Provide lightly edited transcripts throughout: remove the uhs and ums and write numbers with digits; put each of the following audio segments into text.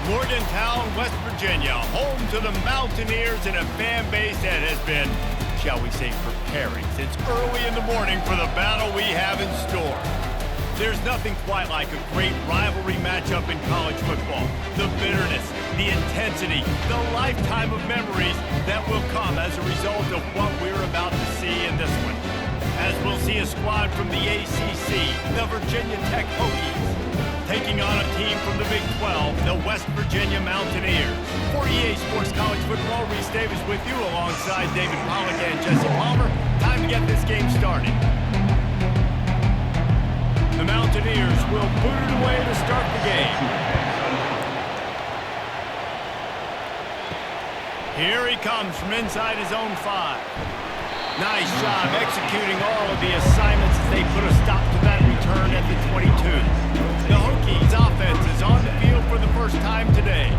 Morgantown, West Virginia, home to the Mountaineers and a fan base that has been, shall we say, preparing since early in the morning for the battle we have in store. There's nothing quite like a great rivalry matchup in college football. The bitterness, the intensity, the lifetime of memories that will come as a result of what we're about to see in this one. As we'll see a squad from the ACC, the Virginia Tech Hokies, taking on a team from the Big 12, the West Virginia Mountaineers. For EA Sports College Football, Reese Davis with you alongside David Pollack and Jesse Palmer. Time to get this game started. The Mountaineers will boot it away to start the game. Here he comes from inside his own 5. Nice job executing all of the assignments as they put a stop to that return at the 22. The Hokies offense is on the field for the first time today.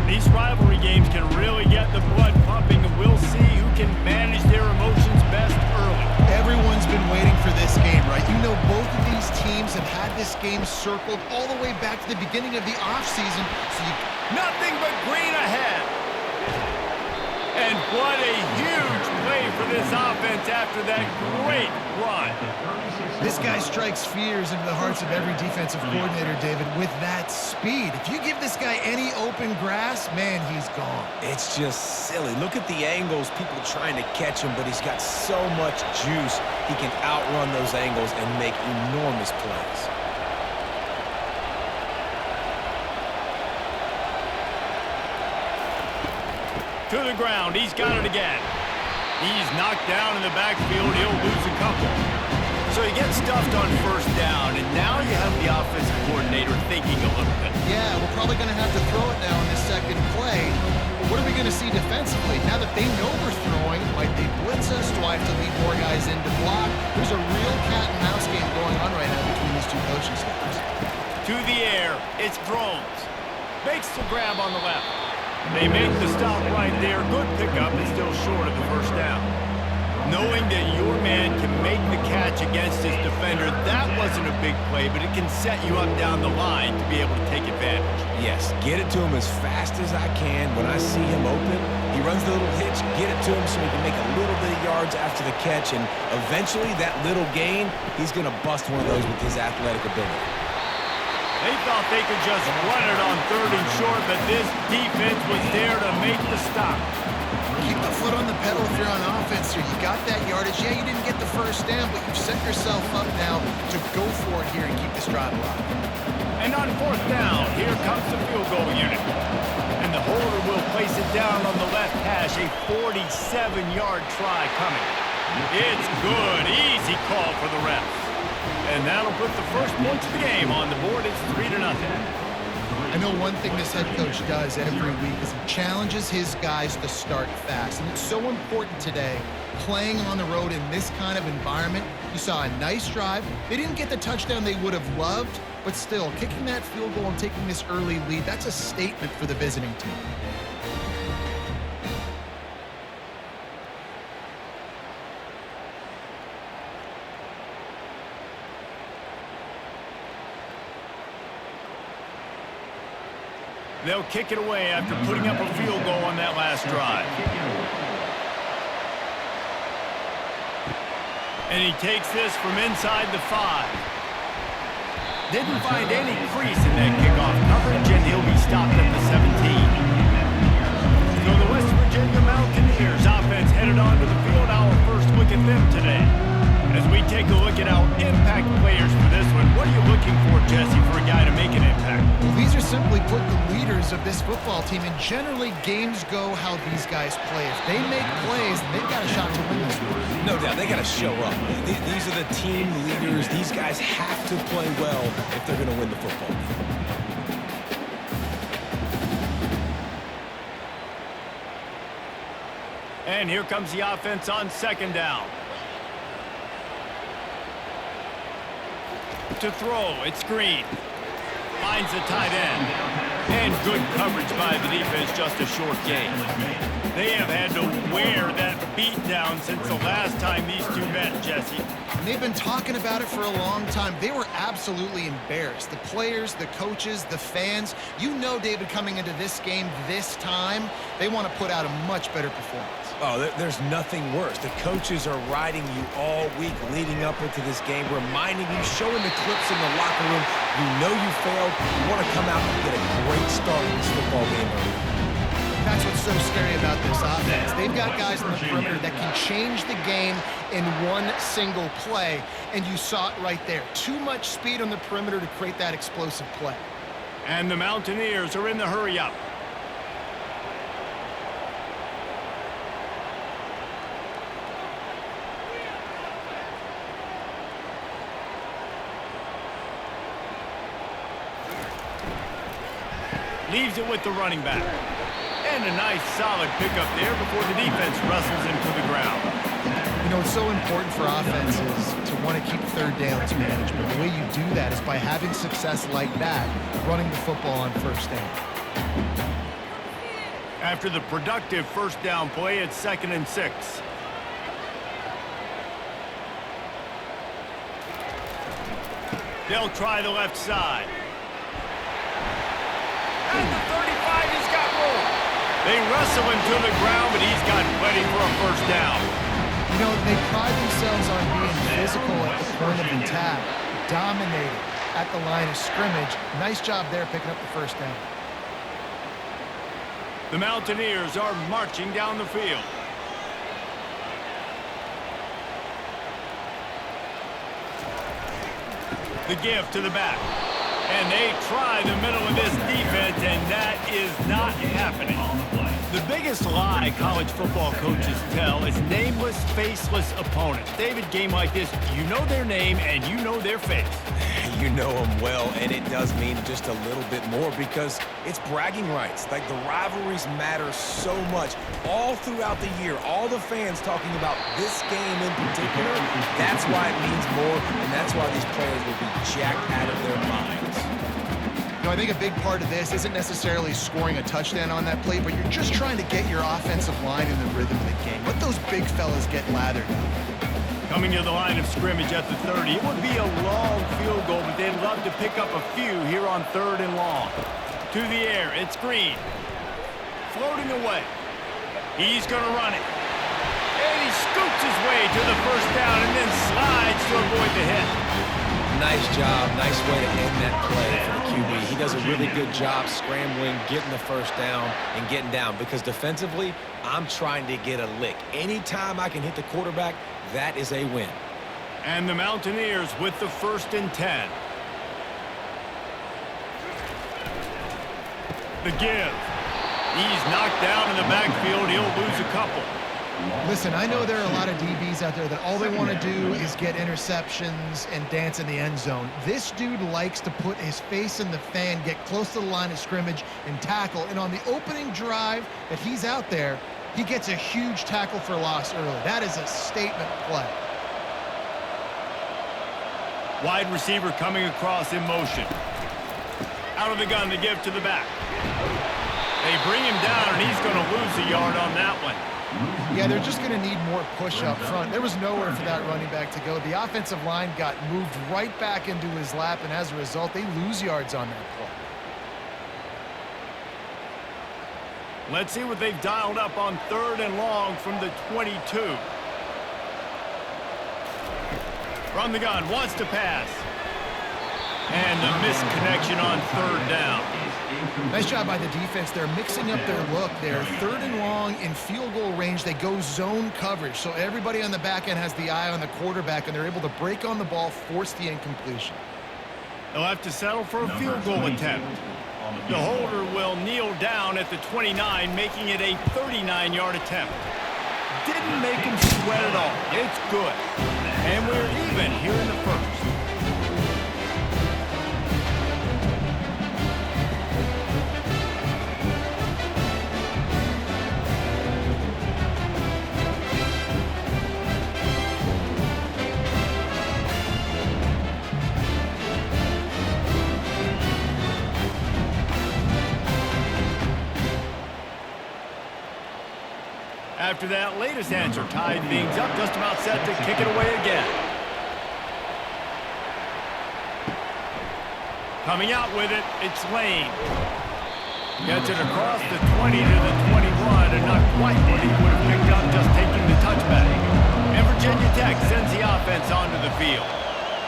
These rivalry games can really get the blood pumping, and we'll see who can manage their emotions best early. Everyone's been waiting for this game, right? You know, both of these teams have had this game circled all the way back to the beginning of the offseason. So nothing but green ahead. And what a huge play for this offense after that great run. This guy strikes fears into the hearts of every defensive coordinator, David, with that speed. If you give this guy any open grass, man, he's gone. It's just silly. Look at the angles, people trying to catch him, but he's got so much juice. He can outrun those angles and make enormous plays. To the ground, he's got it again. He's knocked down in the backfield, he'll lose a couple. So he gets stuffed on first down, and now you have the offensive coordinator thinking a little bit. Yeah, we're probably going to have to throw it now in this second play. But what are we going to see defensively? Now that they know we're throwing, might they blitz us? Do I have to lead more guys in to block? There's a real cat and mouse game going on right now between these two coaching staffs. To the air, it's Drones. Makes the grab on the left. They make the stop right there. Good pickup, but still short of the first down. Knowing that your man can make the catch against his defender, that wasn't a big play, but it can set you up down the line to be able to take advantage. Yes, get it to him as fast as I can. When I see him open, he runs the little hitch, get it to him so he can make a little bit of yards after the catch, and eventually that little gain, he's going to bust one of those with his athletic ability. They thought they could just run it on 3rd and short, but this defense was there to make the stop. Keep the foot on the pedal if you're on offense here. You got that yardage. Yeah, you didn't get the first down, but you've set yourself up now to go for it here and keep this drive alive. And on 4th down, here comes the field goal unit. And the holder will place it down on the left hash, a 47-yard try coming. It's good. Easy call for the refs. And that'll put the first points of the game on the board. It's 3-0. I know one thing this head coach does every week is he challenges his guys to start fast. And it's so important today, playing on the road in this kind of environment. You saw a nice drive. They didn't get the touchdown they would have loved, but still, kicking that field goal and taking this early lead, that's a statement for the visiting team. They'll kick it away after putting up a field goal on that last drive. And he takes this from inside the 5. Didn't find any crease in that kickoff coverage, and he'll be stopped at the 17. So the West Virginia Mountaineers offense headed onto the field. Our first look at them today. As we take a look at our impact players for this one, what are you looking for, Jesse, for a guy to make an impact? Well, these are simply put the leaders of this football team, and generally games go how these guys play. If they make plays, they've got a shot to win this one. No doubt, they got to show up. These are the team leaders. These guys have to play well if they're going to win the football game. And here comes the offense on 2nd down. To throw, it's Green. Finds the tight end. And good coverage by the defense, just a short gain. They have had to wear that beatdown since the last time these two met, Jesse. And they've been talking about it for a long time. They were absolutely embarrassed. The players, the coaches, the fans. You know, David, coming into this game this time, they want to put out a much better performance. Oh, there's nothing worse. The coaches are riding you all week leading up into this game, reminding you, showing the clips in the locker room. You know you failed. You want to come out and get a great start in this football game early. That's what's so scary about this offense. They've got guys on the perimeter that can change the game in one single play, and you saw it right there. Too much speed on the perimeter to create that explosive play. And the Mountaineers are in the hurry-up. Leaves it with the running back. And a nice solid pickup there before the defense wrestles him to the ground. You know, it's so important for offenses to want to keep third downs management. The way you do that is by having success like that, running the football on first down. After the productive first down play, it's 2nd and 6. They'll try the left side. At the 35, he's got room. They wrestle him to the ground, but he's got plenty for a first down. You know, they pride themselves on being physical at the point of attack, dominating at the line of scrimmage. Nice job there picking up the first down. The Mountaineers are marching down the field. The give to the back. And they try the middle of this defense, and that is not happening. The biggest lie college football coaches tell is nameless, faceless opponents. David, game like this, you know their name and you know their face. You know them well, and it does mean just a little bit more because it's bragging rights. Like, the rivalries matter so much all throughout the year. All the fans talking about this game in particular, that's why it means more, and that's why these players will be jacked out of their minds. You know, I think a big part of this isn't necessarily scoring a touchdown on that play, but you're just trying to get your offensive line in the rhythm of the game. Let those big fellas get lathered. Coming to the line of scrimmage at the 30. It would be a long field goal, but they'd love to pick up a few here on 3rd and long. To the air, it's Green. Floating away. He's going to run it. And he scoots his way to the first down and then slides to avoid the hit. Nice job. Nice way to end that play for the QB. He does a really good job scrambling, getting the first down, and getting down. Because defensively, I'm trying to get a lick. Anytime I can hit the quarterback, that is a win. And the Mountaineers with the 1st and 10. The give. He's knocked down in the backfield. He'll lose a couple. Listen, I know there are a lot of DBs out there that all they want to do is get interceptions and dance in the end zone. This dude likes to put his face in the fan, get close to the line of scrimmage, and tackle. And on the opening drive that he's out there, he gets a huge tackle for loss early. That is a statement play. Wide receiver coming across in motion. Out of the gun to give to the back. They bring him down, and he's going to lose a yard on that one. Yeah, they're just going to need more push up front. There was nowhere for that running back to go. The offensive line got moved right back into his lap, and as a result, they lose yards on that play. Let's see what they've dialed up on 3rd and long from the 22. From the gun, wants to pass. And the misconnection on 3rd down. Nice job by the defense. They're mixing up their look. They're 3rd and long in field goal range. They go zone coverage, so everybody on the back end has the eye on the quarterback, and they're able to break on the ball, force the incompletion. They'll have to settle for a field goal attempt. The holder will kneel down at the 29, making it a 39-yard attempt. Didn't make him sweat at all. It's good. And we're even here in the 1st. After that latest answer tied things up, just about set to kick it away again. Coming out with it, it's Lane. Gets it across the 20 to the 21, and not quite what he would have picked up just taking the touchback. And Virginia Tech sends the offense onto the field.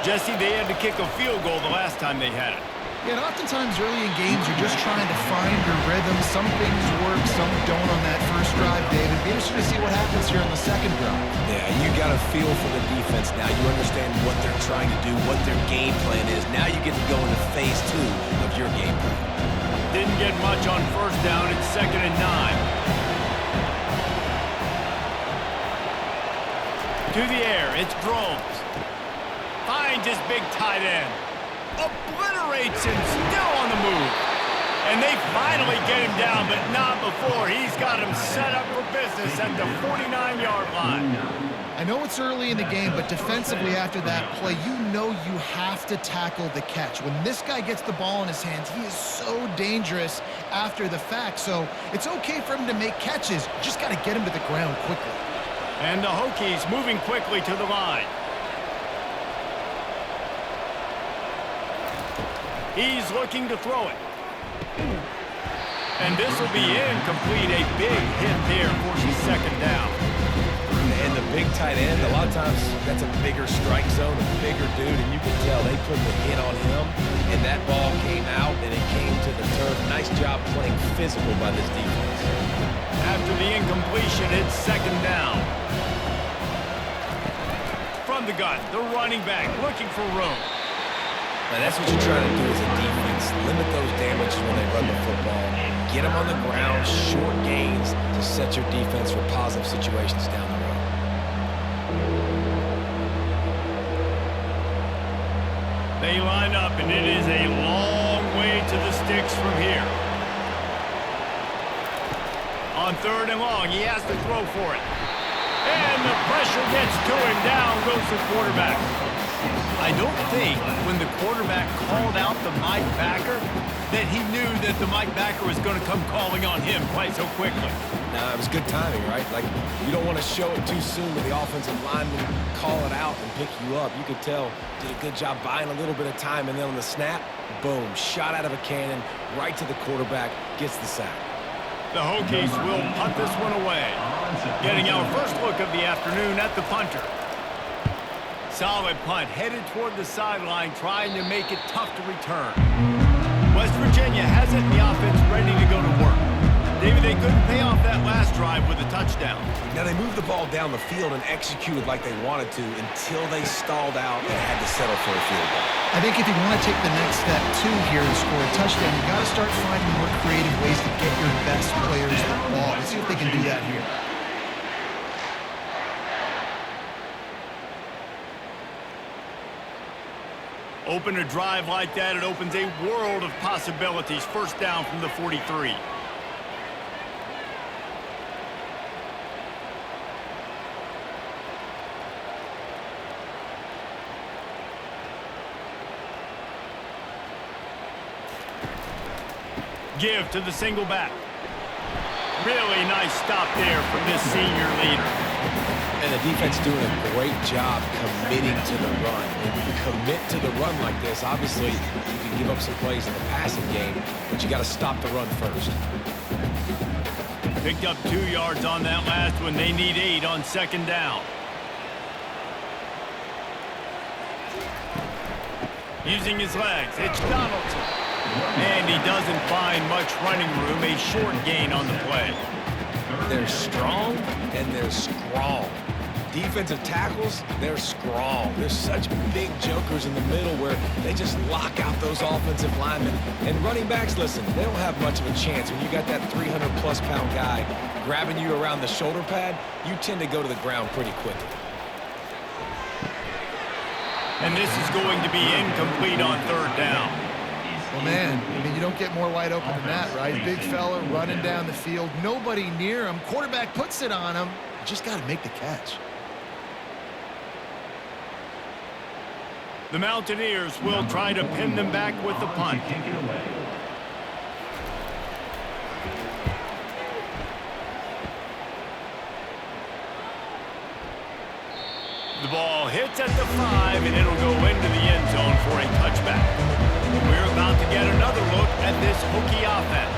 Jesse, they had to kick a field goal the last time they had it. Yeah, and oftentimes early in games, you're just trying to find your rhythm. Some things work, some don't on that first drive, David. Be interested to see what happens here on the second drive. Yeah, you got a feel for the defense now. You understand what they're trying to do, what their game plan is. Now you get to go into phase 2 of your game plan. Didn't get much on first down. It's 2nd and 9. To the air, it's Drones. Finds his big tight end. Obliterates him, still on the move. And they finally get him down, but not before. He's got him set up for business at the 49-yard line. I know it's early in the game, but defensively after that play, you know you have to tackle the catch. When this guy gets the ball in his hands, he is so dangerous after the fact. So it's okay for him to make catches. You just got to get him to the ground quickly. And the Hokies moving quickly to the line. He's looking to throw it. And this will be incomplete. A big hit there, forces 2nd down. And the big tight end, a lot of times that's a bigger strike zone, a bigger dude, and you can tell they put the hit on him, and that ball came out, and it came to the turf. Nice job playing physical by this defense. After the incompletion, it's 2nd down. From the gun, the running back looking for room. Now that's what you're trying to do as a defense. Limit those damages when they run the football. Get them on the ground, short gains to set your defense for positive situations down the road. They line up, and it is a long way to the sticks from here. On 3rd and long, he has to throw for it. And the pressure gets to him. Down goes the quarterback. I don't think when the quarterback called out the Mike backer that he knew that the Mike backer was going to come calling on him quite so quickly. Nah, it was good timing, right? Like, you don't want to show it too soon when the offensive lineman call it out and pick you up. You could tell, did a good job buying a little bit of time, and then on the snap, boom, shot out of a cannon, right to the quarterback, gets the sack. The Hokies will punt this one away. Getting our first look of the afternoon at the punter. Solid punt, headed toward the sideline, trying to make it tough to return. West Virginia has it in the offense ready to go to work. David, they couldn't pay off that last drive with a touchdown. Now, they moved the ball down the field and executed like they wanted to until they stalled out and had to settle for a field goal. I think if you want to take the next step, too, here and score a touchdown, you got to start finding more creative ways to get your best players the ball. Let's see if they can do that here. Open a drive like that, it opens a world of possibilities. First down from the 43. Give to the single back. Really nice stop there from this senior leader. And the defense doing a great job committing to the run. When you commit to the run like this, obviously you can give up some plays in the passing game, but you got to stop the run first. Picked up 2 yards on that last one. They need 8 on 2nd down. Using his legs, it's Donaldson. And he doesn't find much running room. A short gain on the play. They're strong and they're strong. Defensive tackles, they're strong. There's such big jokers in the middle where they just lock out those offensive linemen. And running backs, listen, they don't have much of a chance. When you got that 300-plus pound guy grabbing you around the shoulder pad, you tend to go to the ground pretty quickly. And this is going to be incomplete on 3rd down. Well, man, I mean, you don't get more wide open than that, right? Big fella running down the field, nobody near him. Quarterback puts it on him. You just got to make the catch. The Mountaineers will try to pin them back with the punt. The ball hits at the 5, and it'll go into the end zone for a touchback. We're about to get another look at this Hokie offense.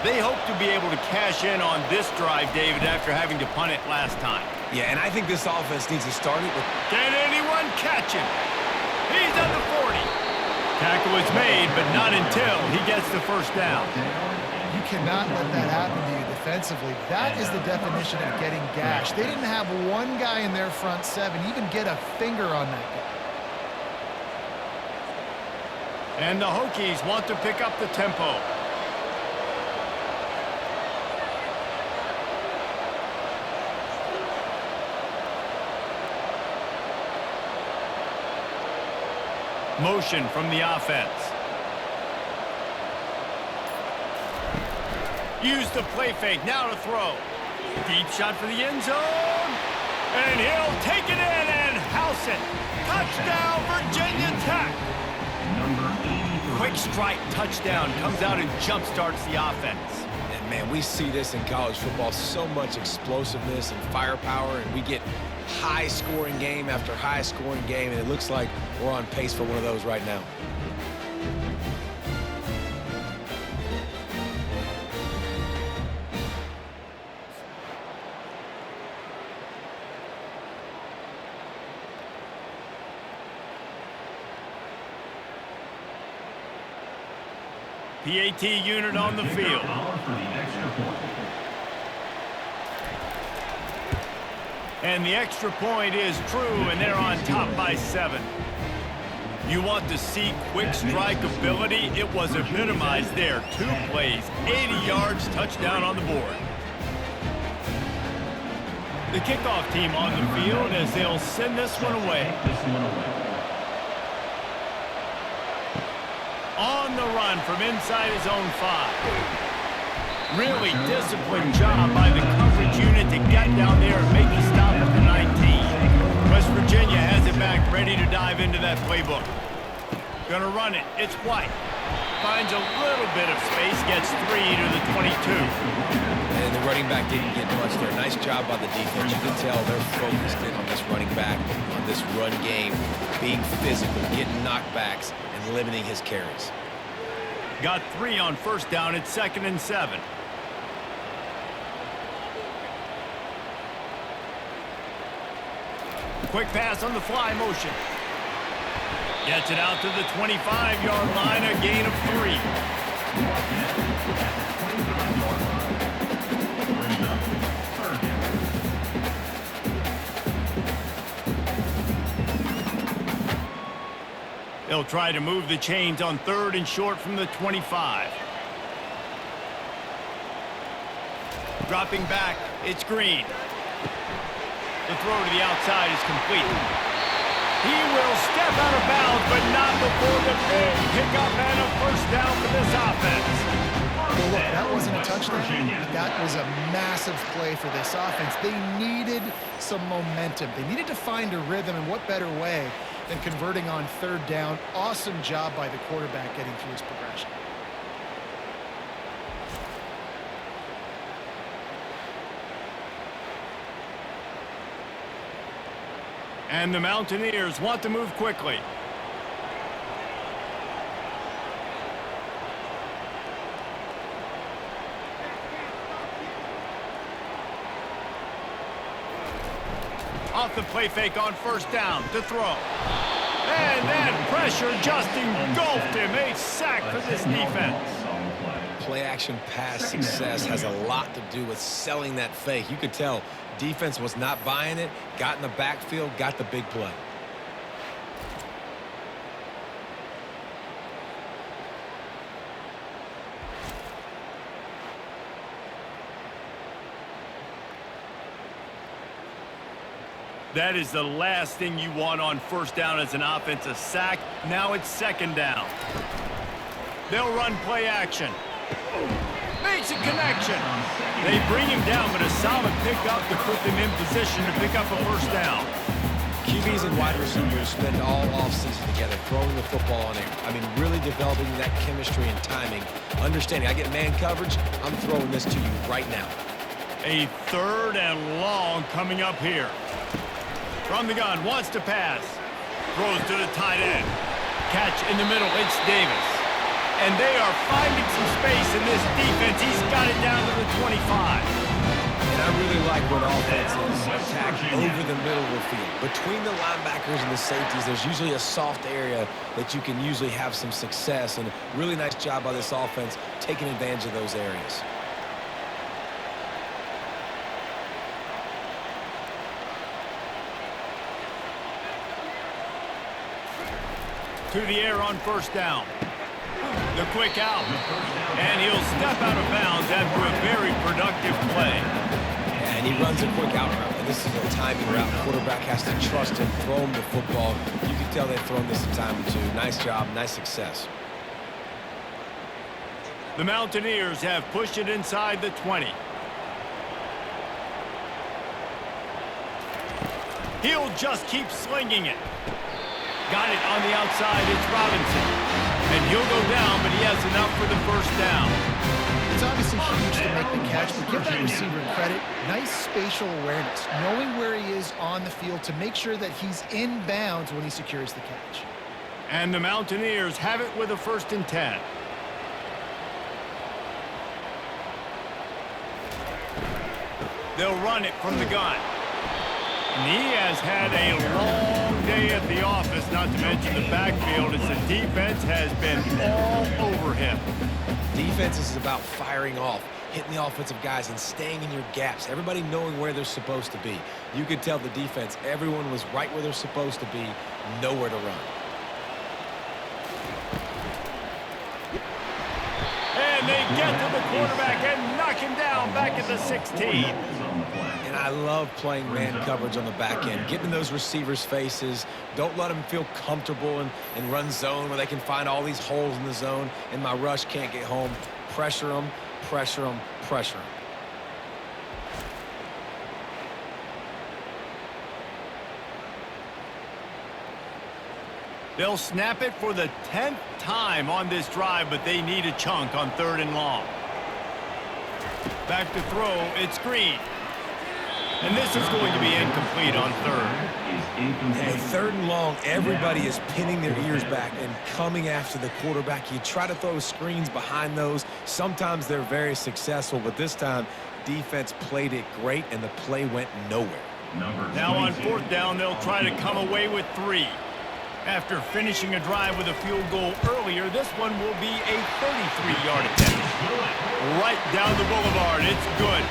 They hope to be able to cash in on this drive, David, after having to punt it last time. Yeah, and I think this offense needs to start it with... Can anyone catch him? He's at the 40. Tackle is made, but not until he gets the first down. You cannot let that happen to you defensively. That is the definition of getting gashed. They didn't have one guy in their front 7 even get a finger on that guy. And the Hokies want to pick up the tempo. Motion from the offense. Use the play fake, now to throw. Deep shot for the end zone. And he'll take it in and house it. Touchdown, Virginia Tech. Quick strike touchdown, comes out and jump starts the offense. And man, we see this in college football, so much explosiveness and firepower, and we get high-scoring game after high-scoring game, and it looks like we're on pace for one of those right now. PAT unit on the field. And the extra point is true, and they're on top by 7. You want to see quick strike ability? It was epitomized there. 2 plays, 80 yards, touchdown on the board. The kickoff team on the field as they'll send this one away. On the run from inside his own 5. Really disciplined job by the coverage unit to get down there and make the stop at the 19. West Virginia has it back, ready to dive into that playbook. Gonna run it. It's White. Finds a little bit of space, gets 3 to the 22. And the running back didn't get much there. Nice job by the defense. You can tell they're focused in on this running back, on this run game, being physical, getting knockbacks, and limiting his carries. Got 3 on first down. It's 2nd and 7. Quick pass on the fly motion. Gets it out to the 25-yard line, a gain of 3. They'll try to move the chains on 3rd and short from the 25. Dropping back, it's Green. The throw to the outside is complete. He will step out of bounds, but not before the big pickup and a first down for this offense. Well, look, that wasn't a touchdown. That was a massive play for this offense. They needed some momentum. They needed to find a rhythm, and what better way than converting on 3rd down. Awesome job by the quarterback getting through his progression. And the Mountaineers want to move quickly. Off the play fake on first down to throw. And that pressure just engulfed him. A sack for this defense. Play-action pass success has a lot to do with selling that fake. You could tell defense was not buying it, got in the backfield, got the big play. That is the last thing you want on first down as an offense, a sack. Now it's 2nd down. They'll run play action. Makes a connection. They bring him down, but a solid pickup to put them in position to pick up a first down. QBs and wide receivers spend all offseason together, throwing the football on there. I mean, really developing that chemistry and timing. Understanding, I get man coverage, I'm throwing this to you right now. A 3rd and long coming up here. From the gun, wants to pass. Throws to the tight end. Catch in the middle, it's Davis. And they are finding some space in this defense. He's got it down to the 25. And I really like when offenses attack over the middle of the field. Between the linebackers and the safeties, there's usually a soft area that you can usually have some success. And really nice job by this offense taking advantage of those areas. To the air on first down. The quick out. And he'll step out of bounds after a very productive play. And he runs a quick out route. And this is a timing route. Quarterback has to trust him, throw him the football. You can tell they've thrown this a time or two. Nice job, nice success. The Mountaineers have pushed it inside the 20. He'll just keep slinging it. Got it on the outside, it's Robinson. And he'll go down, but he has enough for the first down. It's obviously huge to make the catch, but give that receiver credit. Nice spatial awareness, knowing where he is on the field to make sure that he's in bounds when he secures the catch. And the Mountaineers have it with a 1st and 10. They'll run it from the gun. And he has had a long day at the office, not to mention the backfield, as the defense has been all over him. Defense is about firing off, hitting the offensive guys, and staying in your gaps. Everybody knowing where they're supposed to be. You could tell the defense, everyone was right where they're supposed to be, nowhere to run. And they get to the quarterback and knock him down back at the 16. And I love playing man coverage on the back end, getting those receivers' faces. Don't let them feel comfortable and run zone where they can find all these holes in the zone and my rush can't get home. Pressure them, pressure them, pressure them. They'll snap it for the 10th time on this drive, but they need a chunk on 3rd and long. Back to throw, it's Green. And this is going to be incomplete on 3rd. Hey, 3rd and long, everybody is pinning their ears back and coming after the quarterback. You try to throw screens behind those. Sometimes they're very successful, but this time, defense played it great, and the play went nowhere. Now on 4th down, they'll try to come away with 3. After finishing a drive with a field goal earlier, this one will be a 33-yard attempt. Right down the boulevard, it's good.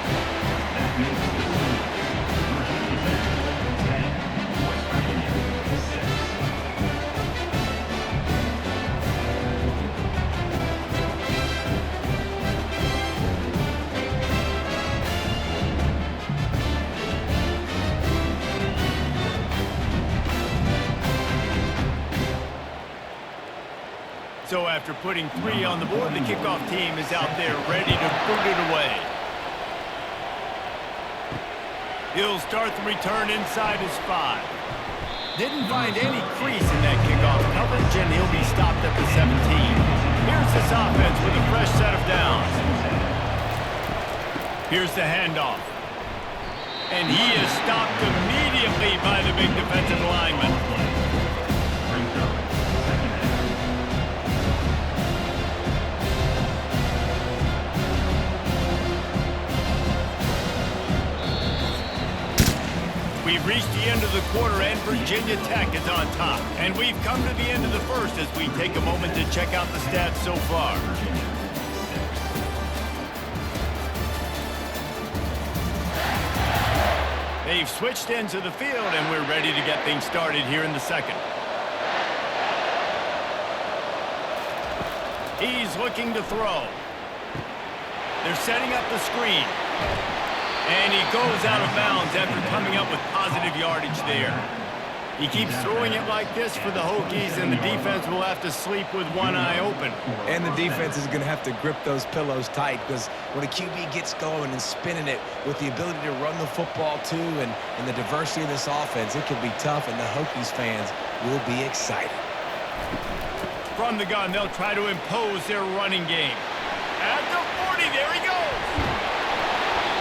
So after putting 3 on the board, the kickoff team is out there ready to boot it away. He'll start the return inside his 5. Didn't find any crease in that kickoff coverage, and he'll be stopped at the 17. Here's this offense with a fresh set of downs. Here's the handoff. And he is stopped immediately by the big defensive lineman. We've reached the end of the quarter, and Virginia Tech is on top. And we've come to the end of the first as we take a moment to check out the stats so far. They've switched ends of the field, and we're ready to get things started here in the second. He's looking to throw. They're setting up the screen. And he goes out of bounds after coming up with positive yardage there. He keeps throwing it like this for the Hokies, and the defense will have to sleep with one eye open. And the defense is going to have to grip those pillows tight, because when a QB gets going and spinning it with the ability to run the football too and the diversity of this offense, it can be tough, and the Hokies fans will be excited. From the gun, they'll try to impose their running game. At the 40, there he goes.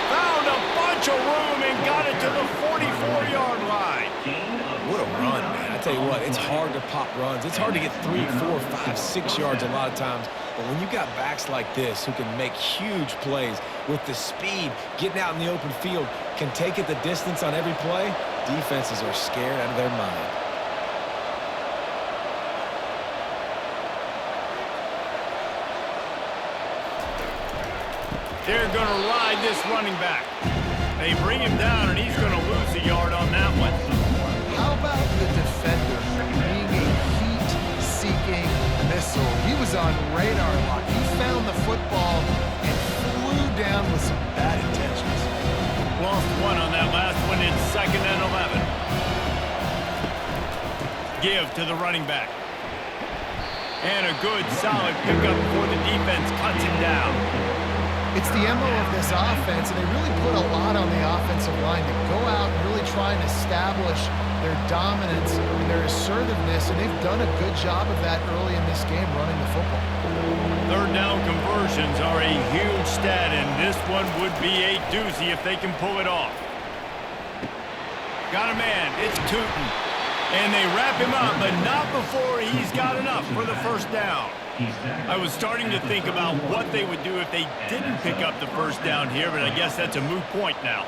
Found a bunch of room and got it to the 44-yard line. tell you what, it's hard to pop runs. It's hard to get 3, 4, 5, 6 yards a lot of times. But when you got backs like this who can make huge plays with the speed, getting out in the open field, can take it the distance on every play, defenses are scared out of their mind. They're going to ride this running back. They bring him down, and he's going to lose a yard on that one. How about the defender being a heat-seeking missile? He was on radar lock. He found the football and flew down with some bad intentions. Lost one on that last one. It's 2nd and 11. Give to the running back. And a good, solid pickup before the defense cuts him down. It's the MO of this offense, and they really put a lot on the offensive line to go out and really try and establish their dominance and their assertiveness, and they've done a good job of that early in this game running the football. 3rd down conversions are a huge stat, and this one would be a doozy if they can pull it off. Got a man. It's Tootin. And they wrap him up, but not before he's got enough for the 1st down. I was starting to think about what they would do if they didn't pick up the 1st down here, but I guess that's a moot point now.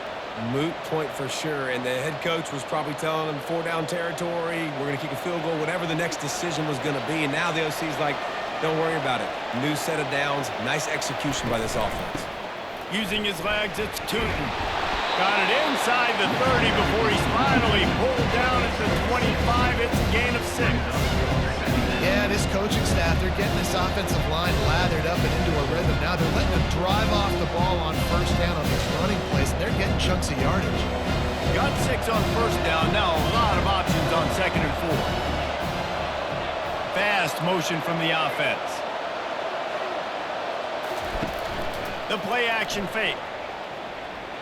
Moot point for sure, and the head coach was probably telling them 4-down territory, we're going to kick a field goal, whatever the next decision was going to be, and now the OC's like, don't worry about it. New set of downs, nice execution by this offense. Using his legs, it's Tootin. Got it inside the 30 before he's finally pulled down at the 25. It's a gain of 6. Yeah, this coaching staff, they're getting this offensive line lathered up and into a rhythm. Now they're letting them drive off the ball on 1st down on these running plays, and they're getting chunks of yardage. Got 6 on 1st down. Now a lot of options on 2nd and 4. Fast motion from the offense. The play action fake.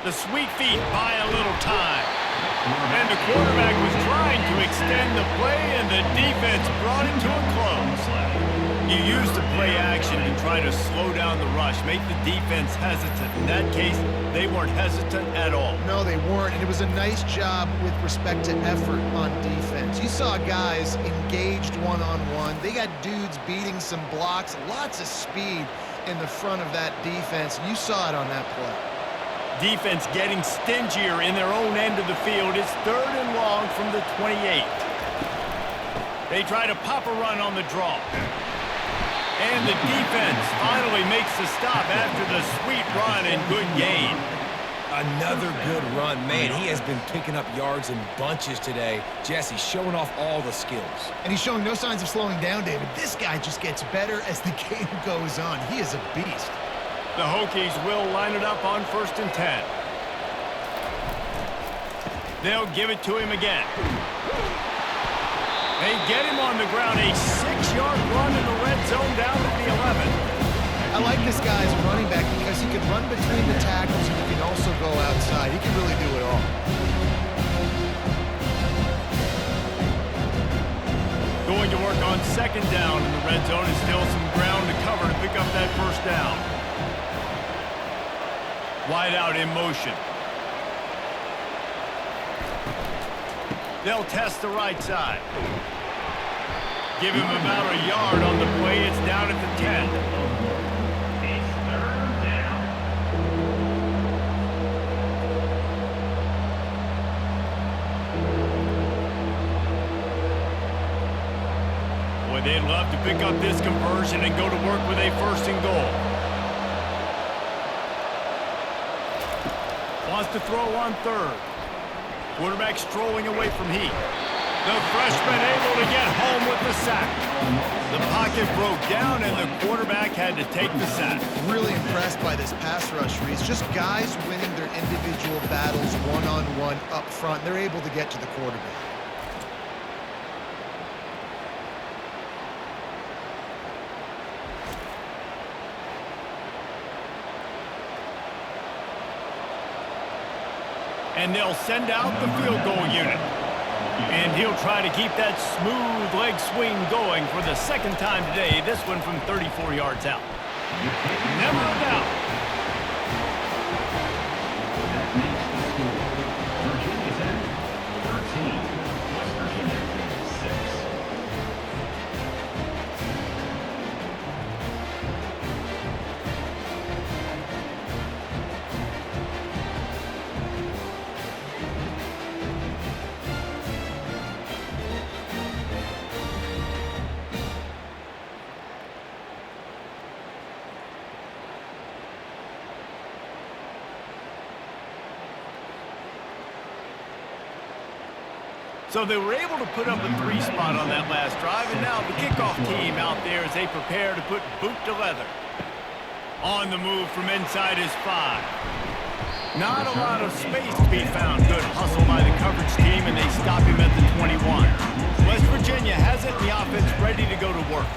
The sweet feet buy a little time. And the quarterback was trying to extend the play, and the defense brought it to a close. You use the play action to try to slow down the rush, make the defense hesitant. In that case, they weren't hesitant at all. No, they weren't, and it was a nice job with respect to effort on defense. You saw guys engaged one-on-one. They got dudes beating some blocks, lots of speed in the front of that defense. You saw it on that play. Defense getting stingier in their own end of the field. It's 3rd and long from the 28. They try to pop a run on the draw. And the defense finally makes the stop after the sweet run and good gain. Another good run. Man, he has been picking up yards in bunches today. Jesse showing off all the skills. And he's showing no signs of slowing down, David. This guy just gets better as the game goes on. He is a beast. The Hokies will line it up on 1st and 10. They'll give it to him again. They get him on the ground. A 6-yard run in the red zone down at the 11. I like this guy as a running back because he can run between the tackles and he can also go outside. He can really do it all. Going to work on 2nd down in the red zone, and still some ground to cover to pick up that 1st down. Wide out in motion. They'll test the right side. Give him about a yard on the play. It's down at the 10. It's 3rd down. Boy, they'd love to pick up this conversion and go to work with a 1st and goal. Wants to throw on 3rd. Quarterback strolling away from heat. The freshman able to get home with the sack. The pocket broke down, and the quarterback had to take the sack. Really impressed by this pass rush, Reese. Just guys winning their individual battles one-on-one up front. They're able to get to the quarterback. And they'll send out the field goal unit. And he'll try to keep that smooth leg swing going for the 2nd time today, this one from 34 yards out. Never a doubt. That makes the score Virginia's at 13, West Virginia 6. So they were able to put up a 3 spot on that last drive, and now the kickoff team out there as they prepare to put boot to leather. On the move from inside his 5. Not a lot of space to be found. Good hustle by the coverage team, and they stop him at the 21. West Virginia has it, and the offense ready to go to work.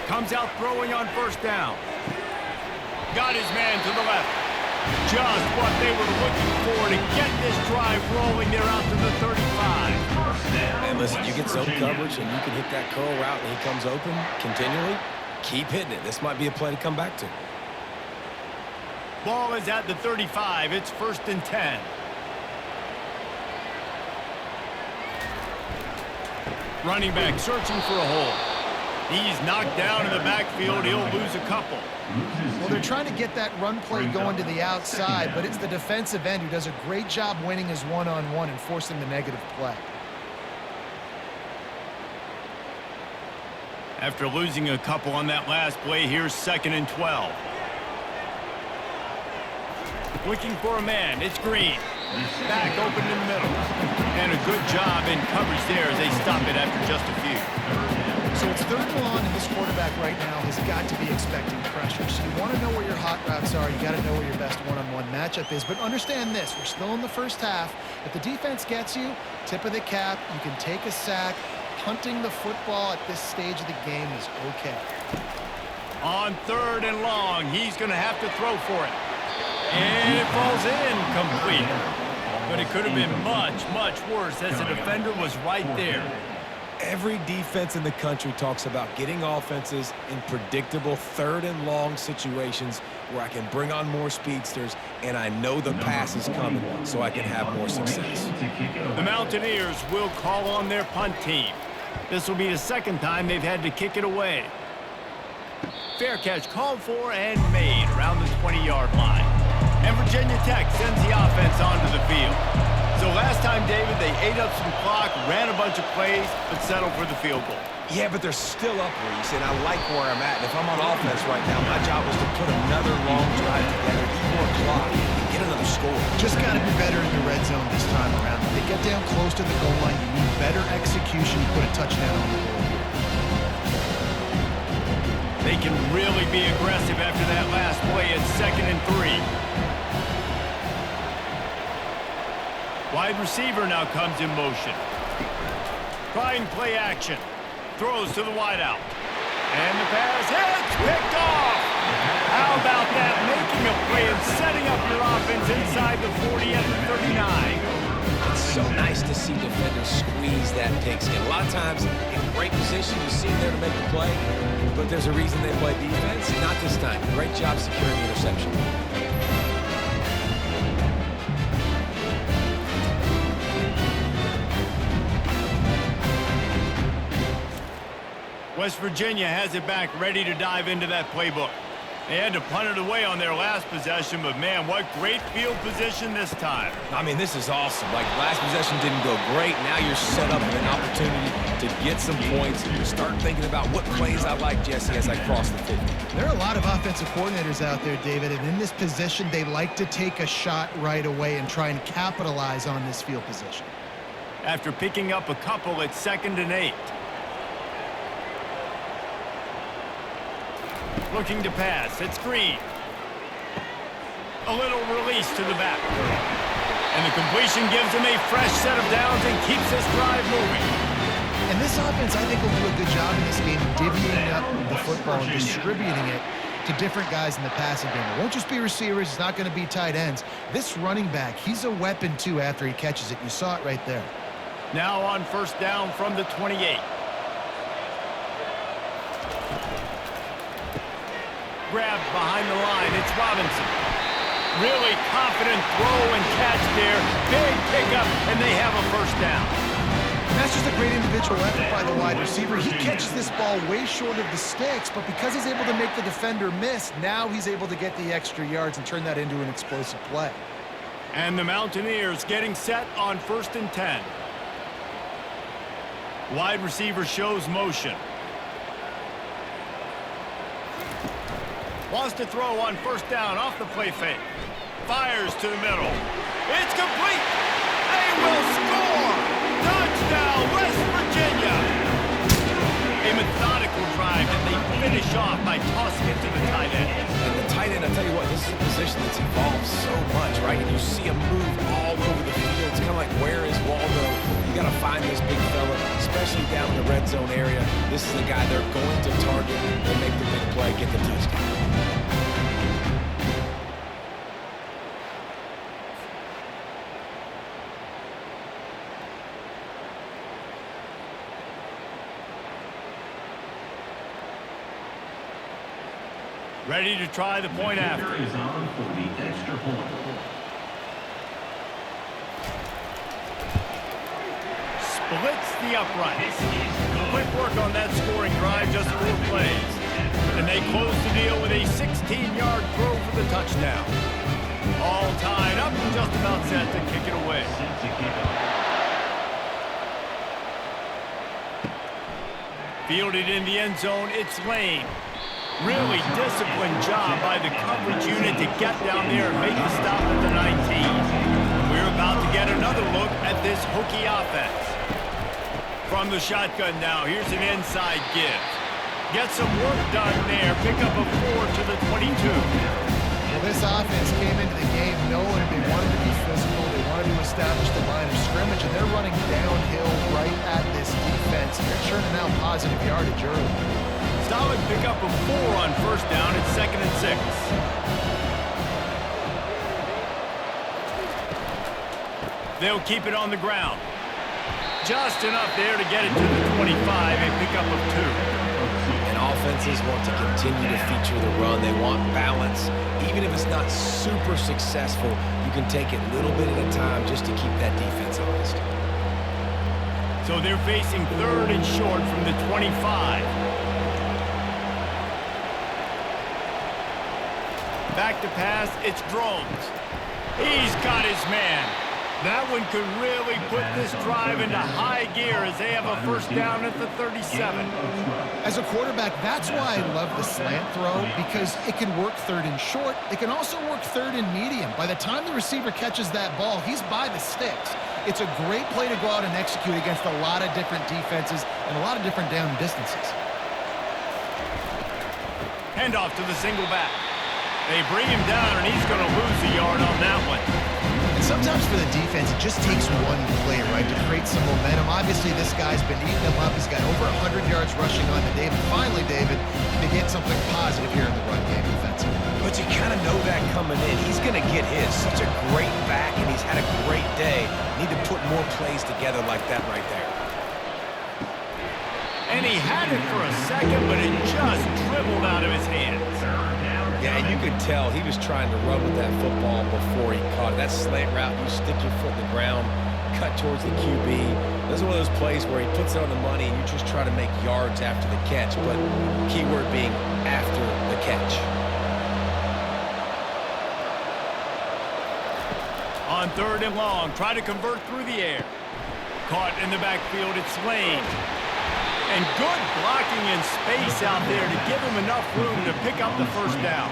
Comes out throwing on first down. Got his man to the left. Just what they were looking for to get this drive rolling. They're out to the 35. And listen, you get zone coverage and you can hit that curl route and he comes open continually. Keep hitting it. This might be a play to come back to. Ball is at the 35. It's 1st and 10. Running back searching for a hole. He's knocked down in the backfield. He'll lose a couple. Well, they're trying to get that run play going to the outside, but it's the defensive end who does a great job winning his one-on-one and forcing the negative play. After losing a couple on that last play, here's 2nd and 12. Looking for a man. It's Green. Back open in the middle. And a good job in coverage there as they stop it after just a few. So it's 3rd and long, and this quarterback right now has got to be expecting pressure. So you want to know where your hot routes are. You got to know where your best one-on-one matchup is. But understand this, we're still in the first half. If the defense gets you, tip of the cap, you can take a sack. Punting the football at this stage of the game is okay. On 3rd and long, he's going to have to throw for it. And it falls in complete. But it could have been much, much worse as the defender was right there. Every defense in the country talks about getting offenses in predictable 3rd and long situations where I can bring on more speedsters and I know the pass is coming so I can have more success. The Mountaineers will call on their punt team. This will be the 2nd time they've had to kick it away. Fair catch called for and made around the 20-yard line. And Virginia Tech sends the offense onto the field. So last time, David, they ate up some clock, ran a bunch of plays, but settled for the field goal. Yeah, but they're still up, Reese, and I like where I'm at. And if I'm on offense right now, my job is to put another long drive together, eat more clock, and get another score. Just got to be better in the red zone this time around. If they get down close to the goal line, you need better execution to put a touchdown on the board here. They can really be aggressive after that last play. It's 2nd and 3. Wide receiver now comes in motion. Trying play action. Throws to the wideout. And the pass hits. Picked off. How about that? Making a play and setting up your offense inside the 40 at the 39. It's so nice to see defenders squeeze that pigskin. A lot of times, in great position, you see them there to make the play, but there's a reason they play defense. Not this time. Great job securing the interception. West Virginia has it back, ready to dive into that playbook. They had to punt it away on their last possession, but man, what great field position this time. I mean, this is awesome. Like, last possession didn't go great. Now you're set up with an opportunity to get some points and start thinking about what plays I like, Jesse, as I cross the 50. There are a lot of offensive coordinators out there, David, and in this position, they like to take a shot right away and try and capitalize on this field position. After picking up a couple, it's 2nd and 8. Looking to pass. It's Green. A little release to the back. And the completion gives him a fresh set of downs and keeps this drive moving. And this offense, I think, will do a good job in this game divvying up the football and distributing it to different guys in the passing game. It won't just be receivers. It's not going to be tight ends. This running back, he's a weapon, too, after he catches it. You saw it right there. Now on first down from the 28. Grabbed behind the line. It's Robinson. Really confident throw and catch there. Big pickup, and they have a first down. And that's just a great individual effort by the wide receiver. He catches this ball way short of the sticks, but because he's able to make the defender miss, now he's able to get the extra yards and turn that into an explosive play. And the Mountaineers getting set on 1st and 10. Wide receiver shows motion. Wants to throw on first down off the play fake. Fires to the middle. It's complete. They will score. Touchdown, West Virginia! A methodical drive, and they finish off by tossing it to the tight end. And the tight end, I'll tell you what, this is a position that's evolved so much, right? And you see him move all over the field. It's kind of like, where is Waldo? You got to find this big fella, especially down in the red zone area. This is the guy they're going to target and make the big play, get the touchdown. Ready to try the point after. Is on for the extra point. Splits the upright. Quick work on that scoring drive, just 4 plays. And they close the deal with a 16-yard throw for the touchdown. All tied up and just about set to kick it away. Fielded in the end zone, it's Lane. Really disciplined job by the coverage unit to get down there and make the stop at the 19. We're about to get another look at this Hokie offense. From the shotgun now, here's an inside give. Get some work done there. Pick up a 4 to the 22. Well, this offense came into the game knowing they wanted to be physical. They wanted to establish the line of scrimmage, and they're running downhill right at this defense. They're churning out positive yardage early. Solid pickup of 4 on first down. It's 2nd and 6. They'll keep it on the ground. Just enough there to get it to the 25. A pickup of 2. And offenses want to continue to feature the run. They want balance. Even if it's not super successful, you can take it little bit at a time just to keep that defense honest. So they're facing 3rd and short from the 25. Back to pass, it's Drones. He's got his man. That one could really put this drive into high gear as they have a first down at the 37. As a quarterback, that's why I love the slant throw, because it can work 3rd and short. It can also work 3rd and medium. By the time the receiver catches that ball, he's by the sticks. It's a great play to go out and execute against a lot of different defenses and a lot of different down distances. Handoff to the single back. They bring him down, and he's going to lose a yard on that one. And sometimes for the defense, it just takes one play, right, to create some momentum. Obviously, this guy's been eating them up. He's got over 100 yards rushing on the day. But finally, David, they get something positive here in the run game defensively. But you kind of know that coming in. He's going to get his. Such a great back, and he's had a great day. Need to put more plays together like that right there. And he had it for a second, but it just dribbled out of his hands. Yeah, and you could tell he was trying to run with that football before he caught it. That slant route, you stick your foot in the ground, cut towards the QB. This is one of those plays where he puts it on the money and you just try to make yards after the catch, but keyword being after the catch. On 3rd and long, try to convert through the air. Caught in the backfield, it's Lane. And good blocking in space out there to give him enough room to pick up the first down.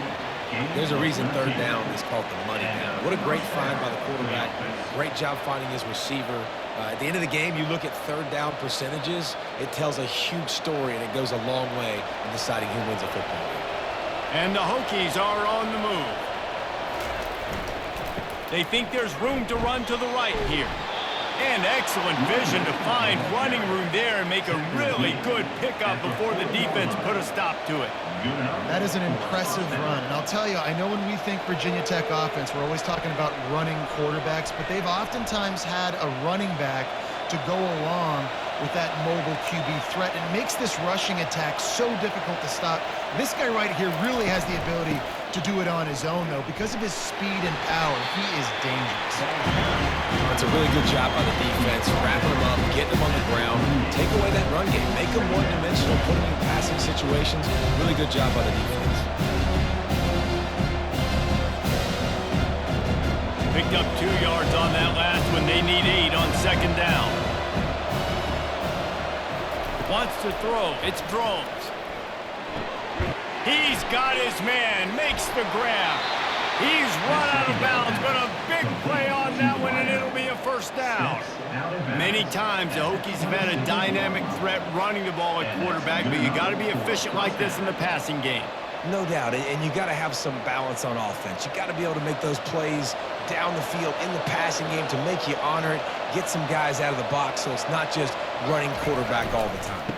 There's a reason 3rd down is called the money down. What a great find by the quarterback. Great job finding his receiver. At the end of the game, you look at 3rd down percentages. It tells a huge story, and it goes a long way in deciding who wins a football game. And the Hokies are on the move. They think there's room to run to the right here. And excellent vision to find running room there and make a really good pickup before the defense put a stop to it. That is an impressive run. And I'll tell you, I know when we think Virginia Tech offense, we're always talking about running quarterbacks, but they've oftentimes had a running back to go along with that mobile QB threat. It makes this rushing attack so difficult to stop. This guy right here really has the ability to do it on his own, though. Because of his speed and power, he is dangerous. It's a really good job by the defense, wrapping them up, getting them on the ground, take away that run game, make them one-dimensional, put them in passing situations. Really good job by the defense. Picked up 2 yards on that last one. They need 8 on 2nd down. Wants to throw. It's Drones. He's got his man. Makes the grab. He's run out of bounds, but a big play on that one, and it'll be a first first down. Many times the Hokies have had a dynamic threat running the ball at quarterback, but you got to be efficient like this in the passing game. No doubt, and you got to have some balance on offense. You got to be able to make those plays down the field in the passing game to make you honor it, get some guys out of the box so it's not just running quarterback all the time.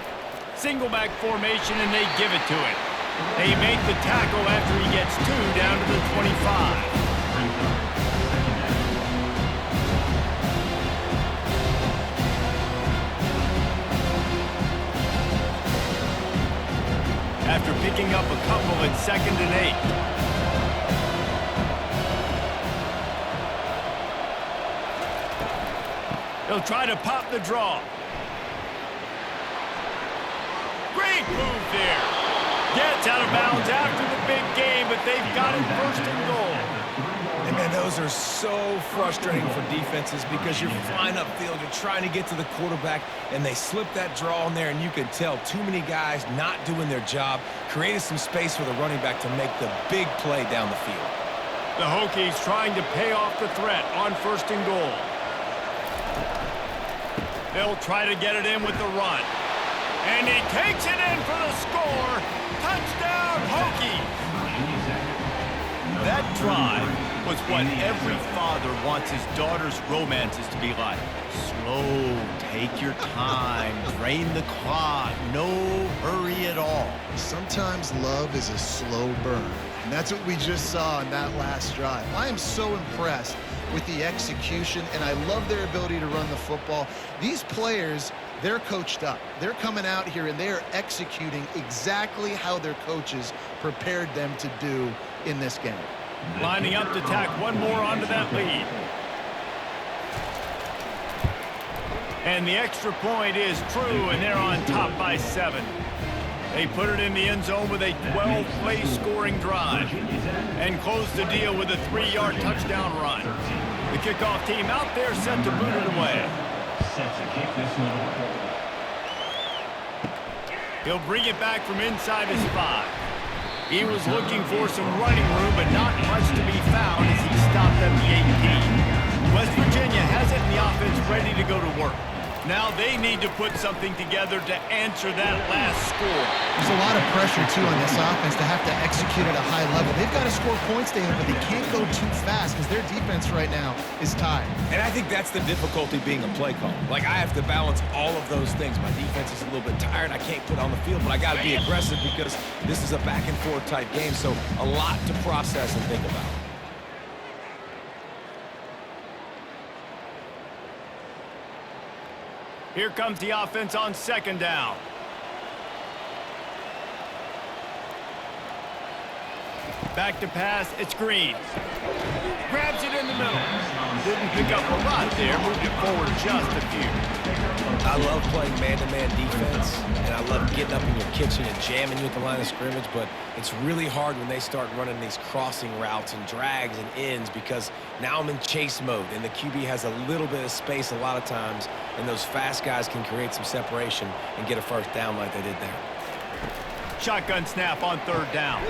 Single back formation, and they give it to him. They make the tackle after he gets 2 down to the 25. After picking up a couple at 2nd and 8. He'll try to pop the draw. Great move there. Gets out of bounds after the big game, but they've got it 1st and goal. And man, those are so frustrating for defenses because you're flying upfield, you're trying to get to the quarterback, and they slip that draw in there, and you can tell too many guys not doing their job, created some space for the running back to make the big play down the field. The Hokies trying to pay off the threat on 1st and goal. They'll try to get it in with the run. And he takes it in for the score. Touchdown, Hokies! That drive was what every father wants his daughter's romances to be like. Slow, take your time, drain the clock, no hurry at all. Sometimes love is a slow burn, and that's what we just saw in that last drive. I am so impressed with the execution, and I love their ability to run the football. These players, they're coached up. They're coming out here, and they are executing exactly how their coaches prepared them to do in this game. Lining up to tack one more onto that lead. And the extra point is true, and they're on top by 7. They put it in the end zone with a 12-play scoring drive and close the deal with a 3-yard touchdown run. The kickoff team out there set to boot it away. He'll bring it back from inside his 5. He was looking for some running room, but not much to be found as he stopped at the 18. West Virginia has it in the offense ready to go to work. Now they need to put something together to answer that last score. There's a lot of pressure, too, on this offense to have to execute at a high level. They've got to score points, David, but they can't go too fast because their defense right now is tired. And I think that's the difficulty being a play call. Like, I have to balance all of those things. My defense is a little bit tired. I can't put on the field, but I got to be aggressive because this is a back-and-forth type game, so a lot to process and think about. Here comes the offense on 2nd down. Back to pass, it's Green. Grabs it in the middle. Didn't pick up a lot there, moved it forward just a few. I love playing man-to-man defense, and I love getting up in your kitchen and jamming you at the line of scrimmage, but it's really hard when they start running these crossing routes and drags and ends because now I'm in chase mode, and the QB has a little bit of space a lot of times, and those fast guys can create some separation and get a 1st down like they did there. Shotgun snap on 3rd down.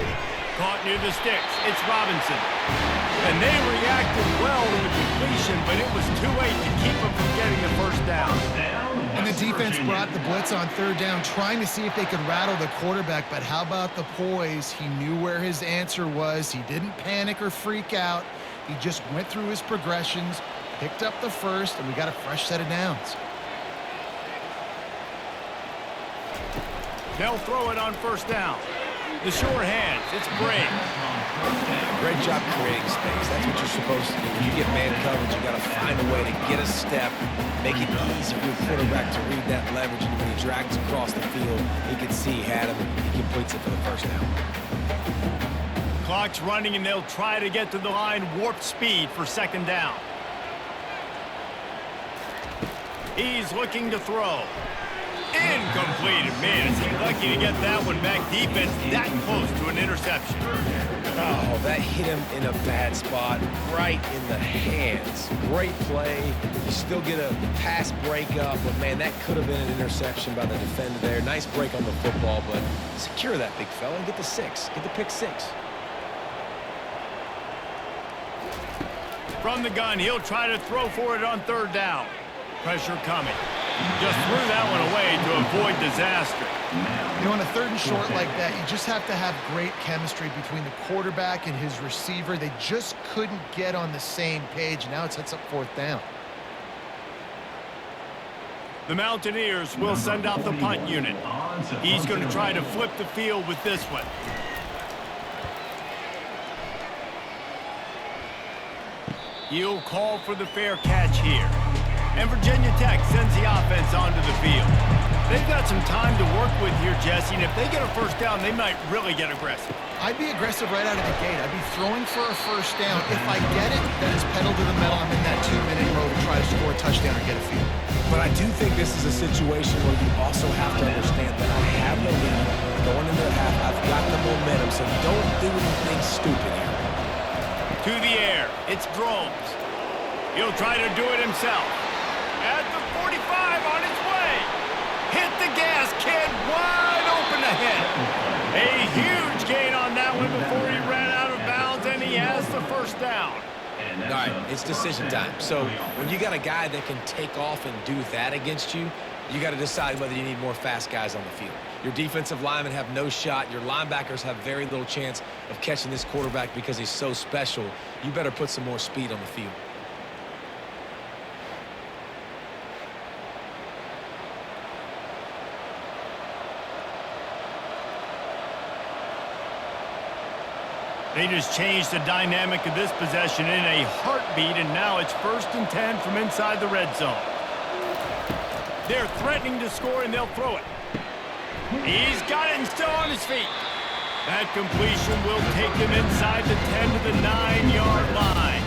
Caught near the sticks. It's Robinson. And they reacted well to the completion, but it was too late to keep them from getting the 1st down. And the defense brought the blitz on 3rd down, trying to see if they could rattle the quarterback, but how about the poise? He knew where his answer was. He didn't panic or freak out. He just went through his progressions, picked up the 1st, and we got a fresh set of downs. They'll throw it on 1st down. The short hands, it's Bray. Great job creating space. That's what you're supposed to do. When you get man coverage, you got to find a way to get a step, make it easy for your quarterback to read that leverage, and when he drags across the field, he can see he had him, and he completes it for the 1st down. Clock's running, and they'll try to get to the line warp speed for 2nd down. He's looking to throw. Incomplete. Man, is he lucky to get that one back. Defense that close to an interception. Oh, that hit him in a bad spot, right in the hands. Great play. You still get a pass breakup, but man, that could have been an interception by the defender there. Nice break on the football, but secure that big fella and get the 6. Get the pick 6. From the gun, he'll try to throw for it on third down. Pressure coming. Just threw that one away to avoid disaster. You know, on a 3rd and short like that, you just have to have great chemistry between the quarterback and his receiver. They just couldn't get on the same page. Now it sets up 4th down. The Mountaineers will send out the punt unit. He's going to try to flip the field with this one. He'll call for the fair catch here. And Virginia Tech sends the offense onto the field. They've got some time to work with here, Jesse, and if they get a 1st down, they might really get aggressive. I'd be aggressive right out of the gate. I'd be throwing for a 1st down. If I get it, then it's pedal to the metal. I'm in that 2-minute mode to try to score a touchdown or get a field. But I do think this is a situation where you also have to understand that I have the lead going into the half. I've got the momentum, so don't do anything stupid here. To the air, it's Drones. He'll try to do it himself. At the 45 on his way. Hit the gas, kid, wide open ahead. A huge gain on that one before he ran out of bounds, and he has the 1st down. All right, it's decision time. So when you got a guy that can take off and do that against you, you got to decide whether you need more fast guys on the field. Your defensive linemen have no shot. Your linebackers have very little chance of catching this quarterback because he's so special. You better put some more speed on the field. They just changed the dynamic of this possession in a heartbeat, and now it's 1st and 10 from inside the red zone. They're threatening to score, and they'll throw it. He's got it and still on his feet. That completion will take him inside the 10 to the 9-yard line.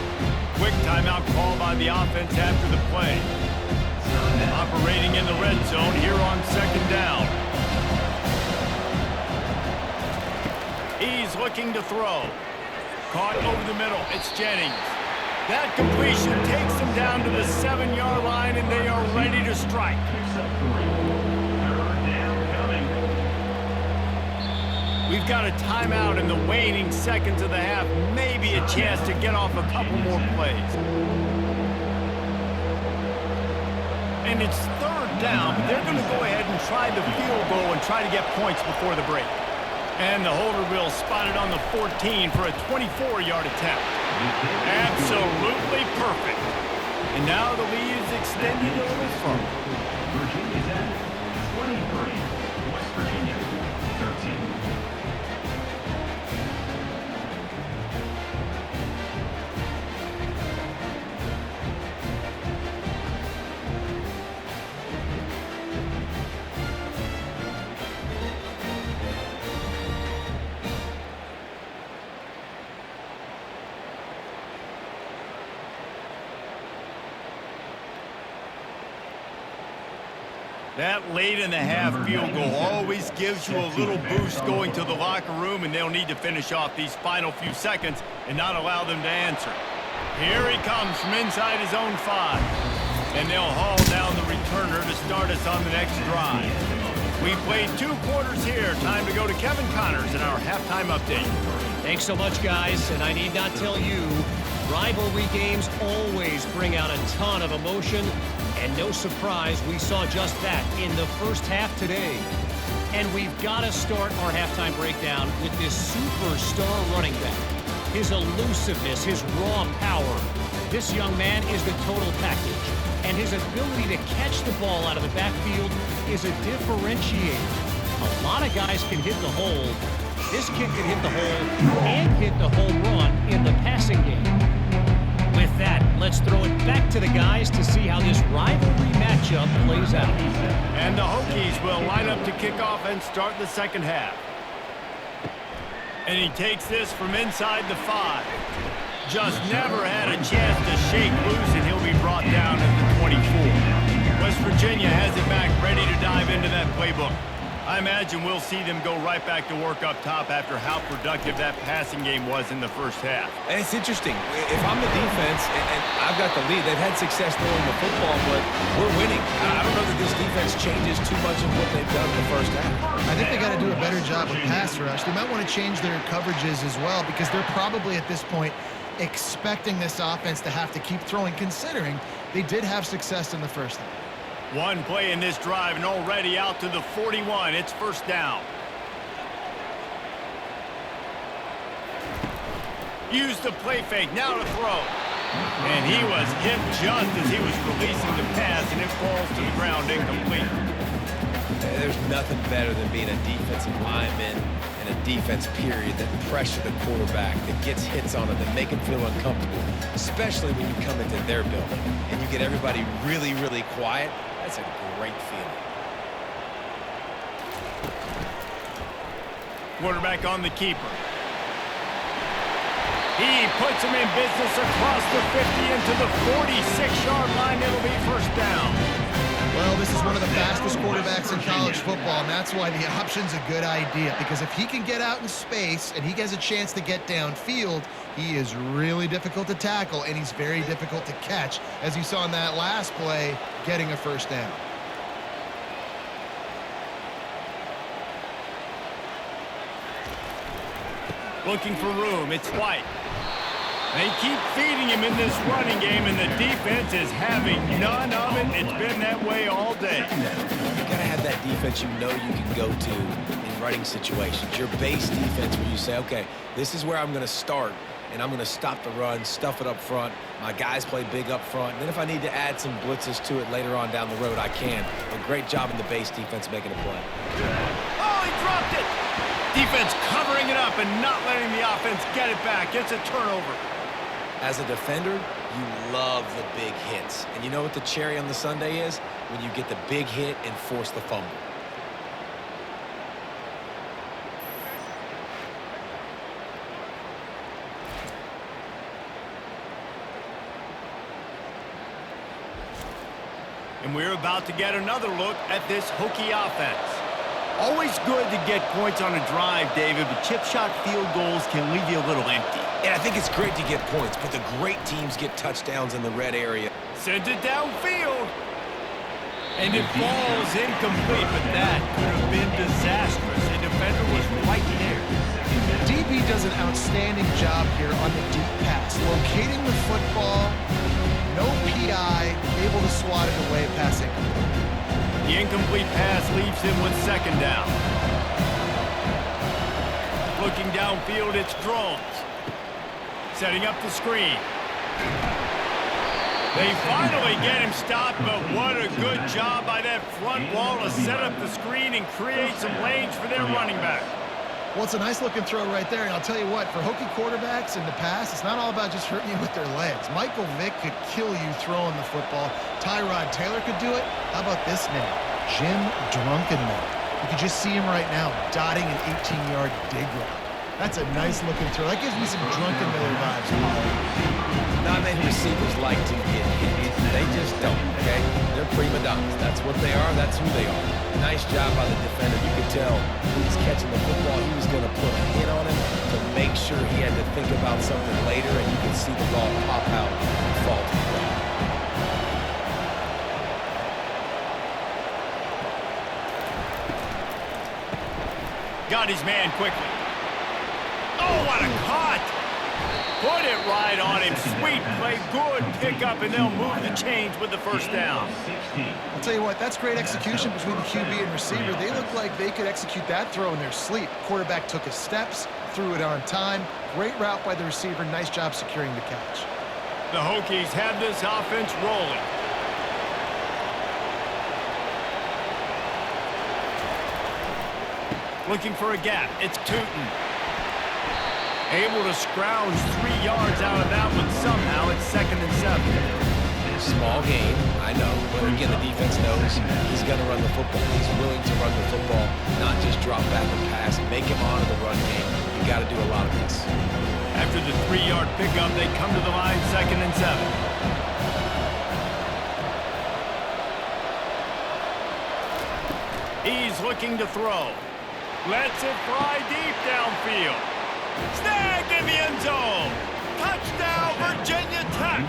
Quick timeout call by the offense after the play. Operating in the red zone here on 2nd down. He's looking to throw. Caught over the middle. It's Jennings. That completion takes them down to the 7-yard line, and they are ready to strike. We've got a timeout in the waning seconds of the half. Maybe a chance to get off a couple more plays. And it's 3rd down, but they're going to go ahead and try the field goal and try to get points before the break. And the holder will spot it on the 14 for a 24-yard attempt. Absolutely perfect. And now the lead is extended a little further. Virginia's at 23. West Virginia, 13. That late in the half field goal always gives you a little boost going to the locker room, and they'll need to finish off these final few seconds and not allow them to answer. Here he comes from inside his own 5. And they'll haul down the returner to start us on the next drive. We played 2 quarters here. Time to go to Kevin Connors in our halftime update. Thanks so much, guys, and I need not tell you, rivalry games always bring out a ton of emotion, and no surprise, we saw just that in the first half today. And we've got to start our halftime breakdown with this superstar running back. His elusiveness, his raw power. This young man is the total package, and his ability to catch the ball out of the backfield is a differentiator. A lot of guys can hit the hole. This kid can hit the hole and hit the home run in the passing game. With that, let's throw it back to the guys to see how this rivalry matchup plays out. And the Hokies will line up to kick off and start the second half. And he takes this from inside the 5. Just never had a chance to shake loose, and he'll be brought down at the 24. West Virginia has it back, ready to dive into that playbook. I imagine we'll see them go right back to work up top after how productive that passing game was in the first half. And it's interesting. If I'm the defense and I've got the lead, they've had success throwing the football, but we're winning. I don't know that this defense changes too much of what they've done in the first half. I think they got to do a better job with pass rush. They might want to change their coverages as well, because they're probably at this point expecting this offense to have to keep throwing, considering they did have success in the first half. One play in this drive and already out to the 41. It's first down. Use the play fake, now to throw. And he was hit just as he was releasing the pass, and it falls to the ground incomplete. There's nothing better than being a defensive lineman and a defense period that pressure the quarterback, that gets hits on it, that make him feel uncomfortable, especially when you come into their building and you get everybody really, really quiet. That's a great feeling. Quarterback on the keeper. He puts him in business across the 50 into the 46-yard line. It'll be first down. Well, this is one of the fastest quarterbacks in college football, and that's why the option's a good idea, because if he can get out in space and he has a chance to get downfield, he is really difficult to tackle, and he's very difficult to catch, as you saw in that last play, getting a first down. Looking for room. It's White. They keep feeding him in this running game, and the defense is having none of it. It's been that way all day. You gotta have that defense you know you can go to in running situations. Your base defense where you say, okay, this is where I'm gonna start, and I'm gonna stop the run, stuff it up front. My guys play big up front. And then if I need to add some blitzes to it later on down the road, I can. A great job in the base defense making a play. Oh, he dropped it! Defense covering it up and not letting the offense get it back. It's a turnover. As a defender, you love the big hits. And you know what the cherry on the sundae is? When you get the big hit and force the fumble. And we're about to get another look at this Hokie offense. Always good to get points on a drive, David, but chip shot field goals can leave you a little empty. And I think it's great to get points, but the great teams get touchdowns in the red area. Sends it downfield. And it falls incomplete, but that could have been disastrous. The defender was right there. DB does an outstanding job here on the deep pass, locating the football, no PI, able to swat it away passing. The incomplete pass leaves him with second down. Looking downfield, it's Drones. Setting up the screen. They finally get him stopped, but what a good job by that front wall to set up the screen and create some lanes for their running back. Well, it's a nice-looking throw right there, and I'll tell you what, for Hokie quarterbacks in the past, it's not all about just hurting you with their legs. Michael Vick could kill you throwing the football. Tyrod Taylor could do it. How about this name? Jim Drunkenmiller. You can just see him right now dotting an 18-yard dig route. That's a nice-looking throw. That gives me some Drunkenmiller vibes. Not many receivers like to get hit. They just don't, okay? They're prima donnas. That's what they are. That's who they are. Nice job by the defender. You could tell he was catching the football. He was going to put a hit on him to make sure he had to think about something later, and you could see the ball pop out and fall to the ground. Got his man quickly. Oh, what a cut! Put it right on him. Sweet play, good pickup, and they'll move the chains with the first down. I'll tell you what, that's great execution between the QB and receiver. They look like they could execute that throw in their sleep. Quarterback took his steps, threw it on time. Great route by the receiver. Nice job securing the catch. The Hokies have this offense rolling. Looking for a gap. It's Tootin. Able to scrounge 3 yards out of that one somehow. It's 2nd and 7. Small game, I know. But again, the defense knows he's going to run the football. He's willing to run the football, not just drop back and pass, make him honor the run game. You got to do a lot of this. After the 3-yard pickup, they come to the line 2nd and 7. He's looking to throw. Lets it fly deep downfield. Snag in the end zone. Touchdown, Virginia Tech.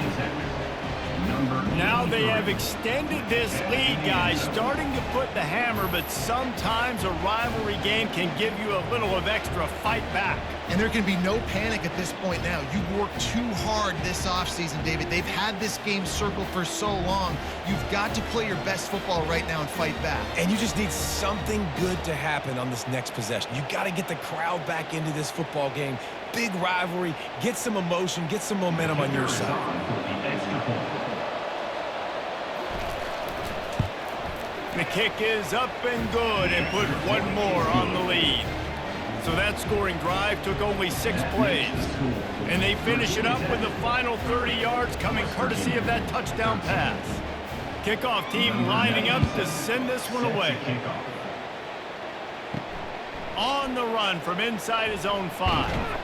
Now they have extended this lead, guys, starting to put the hammer, but sometimes a rivalry game can give you a little of extra fight back. And there can be no panic at this point now. You've worked too hard this offseason, David. They've had this game circled for so long. You've got to play your best football right now and fight back. And you just need something good to happen on this next possession. You got to get the crowd back into this football game. Big rivalry. Get some emotion. Get some momentum on your side. The kick is up and good and put one more on the lead. So that scoring drive took only 6 plays. And they finish it up with the final 30 yards coming courtesy of that touchdown pass. Kickoff team lining up to send this one away. On the run from inside his own 5.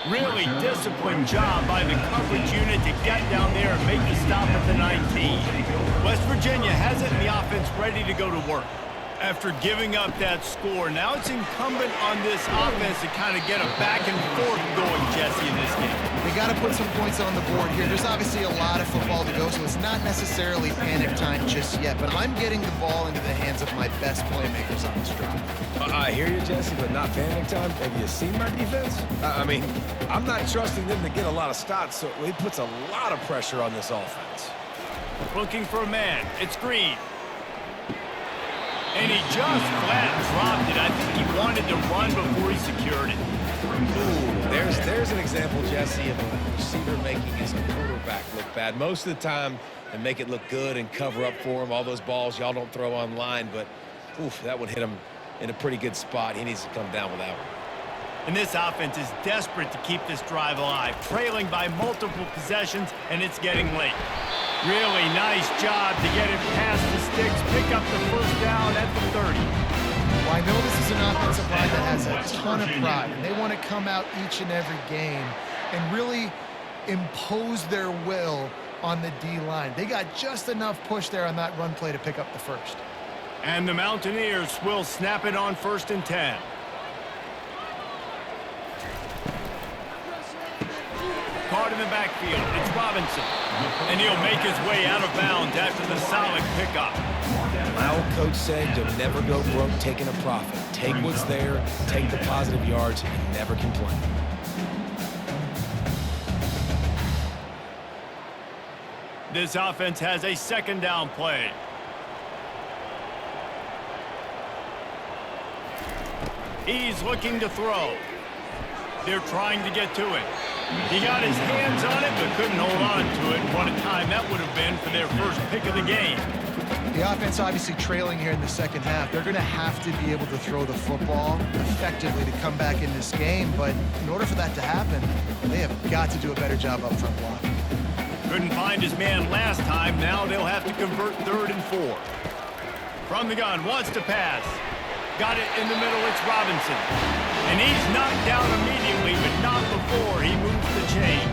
Really disciplined job by the coverage unit to get down there and make the stop at the 19. West Virginia has it in the offense ready to go to work. After giving up that score, now it's incumbent on this offense to kind of get a back and forth going, Jesse, in this game. They got to put some points on the board here. There's obviously a lot of football to go, so it's not necessarily panic time just yet, but I'm getting the ball into the hands of my best playmakers on this drive. I hear you, Jesse, but not panic time. Have you seen my defense? I mean, I'm not trusting them to get a lot of stops, so it puts a lot of pressure on this offense. Looking for a man. It's Green. And he just flat dropped it. I think he wanted to run before he secured it. Ooh, there's an example, Jesse, of a receiver making his quarterback look bad. Most of the time, they make it look good and cover up for him. All those balls y'all don't throw online, but oof, that would hit him in a pretty good spot. He needs to come down with that one. And this offense is desperate to keep this drive alive, trailing by multiple possessions, and it's getting late. Really nice job to get it past the sticks, pick up the first down at the 30. Well, I know this is an offensive line that has a ton of pride, and they want to come out each and every game and really impose their will on the D-line. They got just enough push there on that run play to pick up the first. And the Mountaineers will snap it on 1st and 10. Caught in the backfield. It's Robinson. And he'll make his way out of bounds after the solid pickup. My old coach said you'll never go broke taking a profit. Take what's there, take the positive yards, and never complain. This offense has a 2nd down play. He's looking to throw. They're trying to get to it. He got his hands on it, but couldn't hold on to it. What a time that would have been for their first pick of the game. The offense obviously trailing here in the second half. They're going to have to be able to throw the football effectively to come back in this game. But in order for that to happen, they have got to do a better job up front blocking. Couldn't find his man last time. Now they'll have to convert 3rd and 4. From the gun, wants to pass. Got it in the middle, it's Robinson. And he's knocked down immediately, but not before he moves the chain.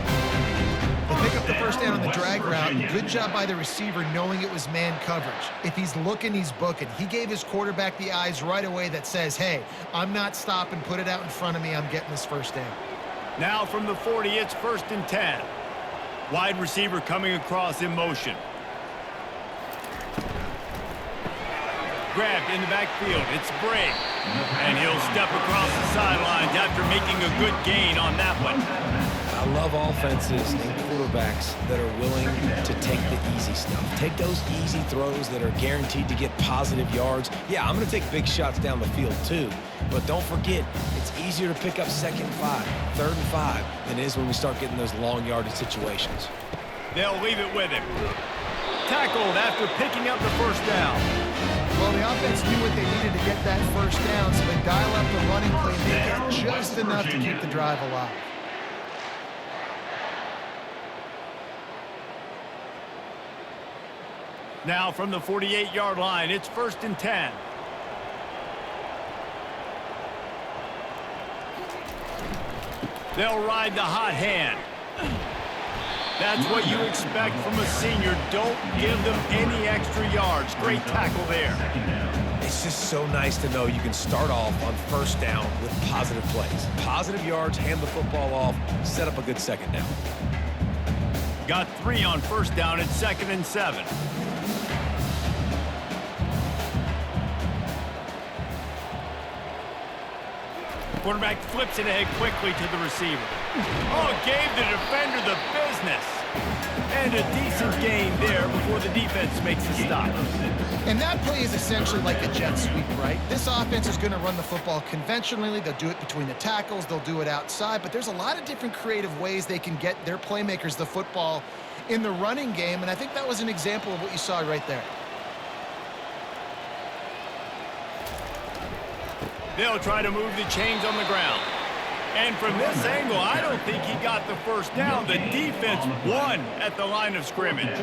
They pick up the first down on the drag route. Good job by the receiver knowing it was man coverage. If he's looking, he's booking. He gave his quarterback the eyes right away that says, hey, I'm not stopping, put it out in front of me, I'm getting this first down. Now from the 40, it's 1st and 10. Wide receiver coming across in motion. Grabbed in the backfield. It's Briggs. And he'll step across the sidelines after making a good gain on that one. I love offenses and quarterbacks that are willing to take the easy stuff. Take those easy throws that are guaranteed to get positive yards. Yeah, I'm going to take big shots down the field too. But don't forget, it's easier to pick up 2nd and 5, 3rd and 5 than it is when we start getting those long yardage situations. They'll leave it with him. Tackled after picking up the first down. Well, the offense knew what they needed to get that first down, so they dial up the running play and they get just enough to keep the drive alive. Now from the 48-yard line, it's 1st and 10. They'll ride the hot hand. That's what you expect from a senior. Don't give them any extra yards. Great tackle there. It's just so nice to know you can start off on 1st down with positive plays. Positive yards, hand the football off, set up a good 2nd down. Got 3 on first down at 2nd and 7. Quarterback flips it ahead quickly to the receiver. Oh, gave the defender the business. And a decent gain there before the defense makes a stop. And that play is essentially like a jet sweep, right? This offense is going to run the football conventionally. They'll do it between the tackles. They'll do it outside. But there's a lot of different creative ways they can get their playmakers the football in the running game. And I think that was an example of what you saw right there. They'll try to move the chains on the ground. And from this angle, I don't think he got the first down. The defense won at the line of scrimmage.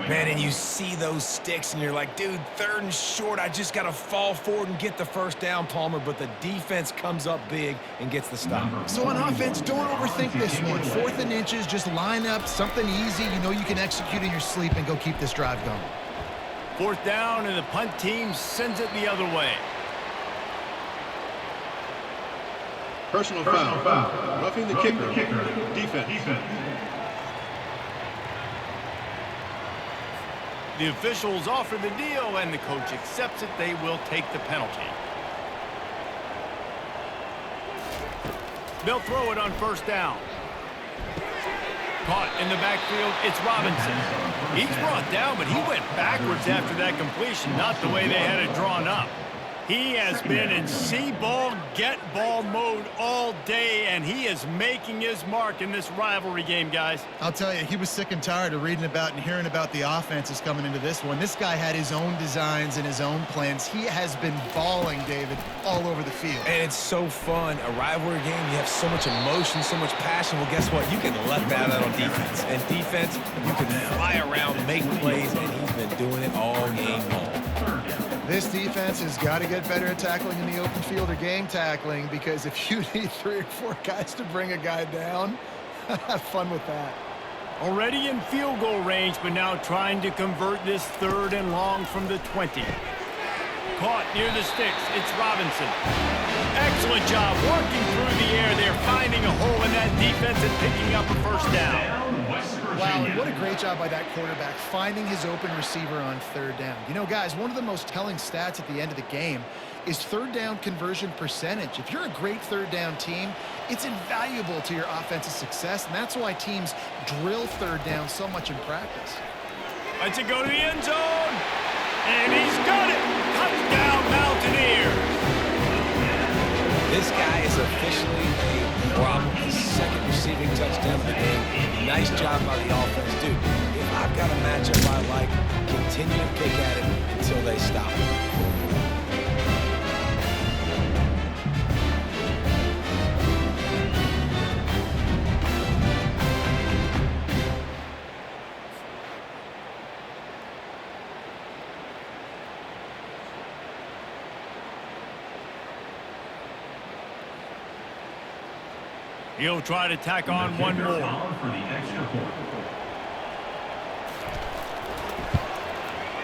Man, and you see those sticks, and you're like, dude, 3rd and short. I just got to fall forward and get the first down, Palmer. But the defense comes up big and gets the stop. So on offense, don't overthink this one. 4th and inches, just line up something easy. You know you can execute in your sleep and go keep this drive going. 4th down, and the punt team sends it the other way. Personal foul. Roughing the kicker. Defense. The officials offer the deal, and the coach accepts it. They will take the penalty. They'll throw it on first down. Caught in the backfield, it's Robinson. He's brought down, but he went backwards after that completion, not the way they had it drawn up. He has been in see-ball, get-ball mode all day, and he is making his mark in this rivalry game, guys. I'll tell you, he was sick and tired of reading about and hearing about the offenses coming into this one. This guy had his own designs and his own plans. He has been balling, David, all over the field. And it's so fun. A rivalry game, you have so much emotion, so much passion. Well, guess what? You can let that out on defense. And defense, you can fly around, make plays, and he's been doing it all game long. This defense has got to get better at tackling in the open field or game tackling, because if you need 3 or 4 guys to bring a guy down, have fun with that. Already in field goal range, but now trying to convert this 3rd and long from the 20. Caught near the sticks, it's Robinson. Excellent job working through the air. They're finding a hole in that defense and picking up a first down. Wow, and what a great job by that quarterback, finding his open receiver on 3rd down. You know, guys, one of the most telling stats at the end of the game is 3rd down conversion percentage. If you're a great 3rd down team, it's invaluable to your offensive success, and that's why teams drill 3rd down so much in practice. Let's it go to the end zone, and he's got it. Touchdown, Mountaineers. This guy is officially a problem. His 2nd receiving touchdown of the game. Nice job by the offense. Dude, if I've got a matchup I like, continue to pick at it until they stop. He'll try to tack on one more.